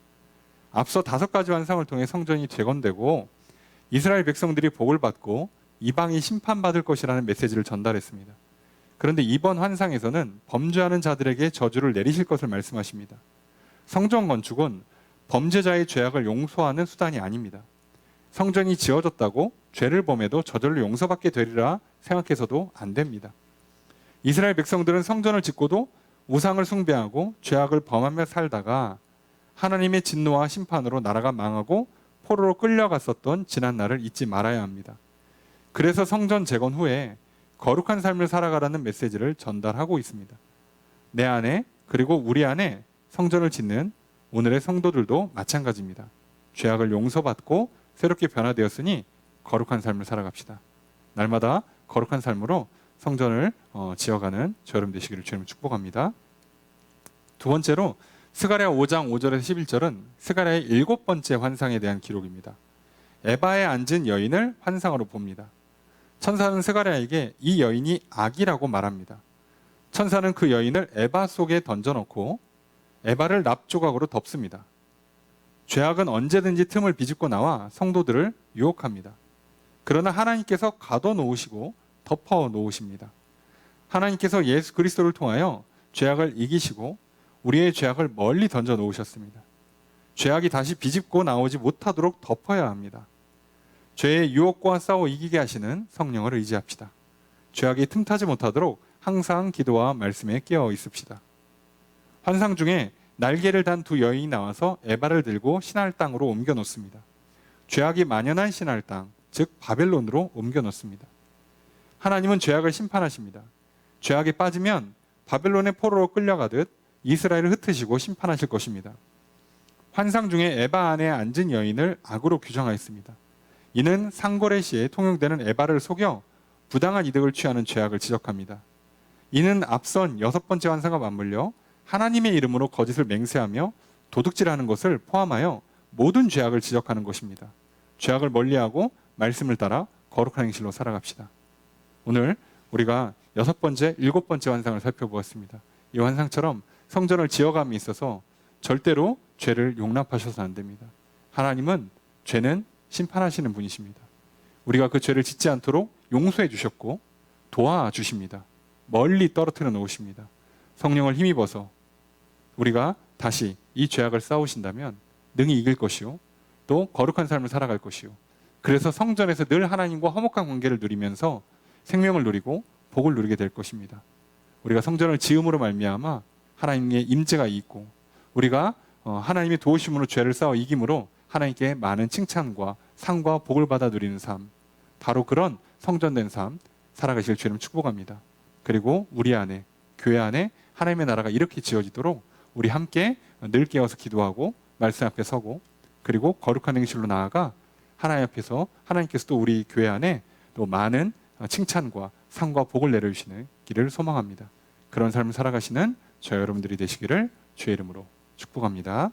앞서 5가지 환상을 통해 성전이 재건되고 이스라엘 백성들이 복을 받고 이방이 심판받을 것이라는 메시지를 전달했습니다. 그런데 이번 환상에서는 범죄하는 자들에게 저주를 내리실 것을 말씀하십니다. 성전 건축은 범죄자의 죄악을 용서하는 수단이 아닙니다. 성전이 지어졌다고 죄를 범해도 저절로 용서받게 되리라 생각해서도 안 됩니다. 이스라엘 백성들은 성전을 짓고도 우상을 숭배하고 죄악을 범하며 살다가 하나님의 진노와 심판으로 나라가 망하고 포로로 끌려갔었던 지난 날을 잊지 말아야 합니다. 그래서 성전 재건 후에 거룩한 삶을 살아가라는 메시지를 전달하고 있습니다. 내 안에, 그리고 우리 안에 성전을 짓는 오늘의 성도들도 마찬가지입니다. 죄악을 용서받고 새롭게 변화되었으니 거룩한 삶을 살아갑시다. 날마다 거룩한 삶으로 성전을 지어가는 저 여러분 되시기를 주님 축복합니다. 두 번째로 스가랴 5장 5절에서 11절은 스가랴의 7번째 환상에 대한 기록입니다. 에바에 앉은 여인을 환상으로 봅니다. 천사는 스가랴에게 이 여인이 악이라고 말합니다. 천사는 그 여인을 에바 속에 던져놓고 에바를 납조각으로 덮습니다. 죄악은 언제든지 틈을 비집고 나와 성도들을 유혹합니다. 그러나 하나님께서 가둬놓으시고 덮어놓으십니다. 하나님께서 예수 그리스도를 통하여 죄악을 이기시고 우리의 죄악을 멀리 던져놓으셨습니다. 죄악이 다시 비집고 나오지 못하도록 덮어야 합니다. 죄의 유혹과 싸워 이기게 하시는 성령을 의지합시다. 죄악이 틈타지 못하도록 항상 기도와 말씀에 깨어 있읍시다. 환상 중에 날개를 단 두 여인이 나와서 에바를 들고 신할 땅으로 옮겨 놓습니다. 죄악이 만연한 신할 땅, 즉 바벨론으로 옮겨 놓습니다. 하나님은 죄악을 심판하십니다. 죄악에 빠지면 바벨론의 포로로 끌려가듯 이스라엘을 흩으시고 심판하실 것입니다. 환상 중에 에바 안에 앉은 여인을 악으로 규정하였습니다. 이는 상고레 시에 통용되는 에바를 속여 부당한 이득을 취하는 죄악을 지적합니다. 이는 앞선 6번째 환상과 맞물려 하나님의 이름으로 거짓을 맹세하며 도둑질하는 것을 포함하여 모든 죄악을 지적하는 것입니다. 죄악을 멀리하고 말씀을 따라 거룩한 행실로 살아갑시다. 오늘 우리가 6번째, 7번째 환상을 살펴보았습니다. 이 환상처럼 성전을 지어감에 있어서 절대로 죄를 용납하셔서 안 됩니다. 하나님은 죄는 심판하시는 분이십니다. 우리가 그 죄를 짓지 않도록 용서해 주셨고 도와주십니다. 멀리 떨어뜨려 놓으십니다. 성령을 힘입어서 우리가 다시 이 죄악을 싸우신다면 능히 이길 것이요, 또 거룩한 삶을 살아갈 것이요, 그래서 성전에서 늘 하나님과 화목한 관계를 누리면서 생명을 누리고 복을 누리게 될 것입니다. 우리가 성전을 지음으로 말미암아 하나님의 임재가 있고 우리가 하나님의 도우심으로 죄를 싸워 이김으로 하나님께 많은 칭찬과 상과 복을 받아 누리는 삶, 바로 그런 성전된 삶 살아가실 주님 축복합니다. 그리고 우리 안에, 교회 안에 하나님의 나라가 이렇게 지어지도록 우리 함께 늘 깨어서 기도하고 말씀 앞에 서고, 그리고 거룩한 행실로 나아가 하나님 앞에서 하나님께서 또 우리 교회 안에 또 많은 칭찬과 상과 복을 내려주시는 길을 소망합니다. 그런 삶을 살아가시는 저 여러분들이 되시기를 주의 이름으로 축복합니다.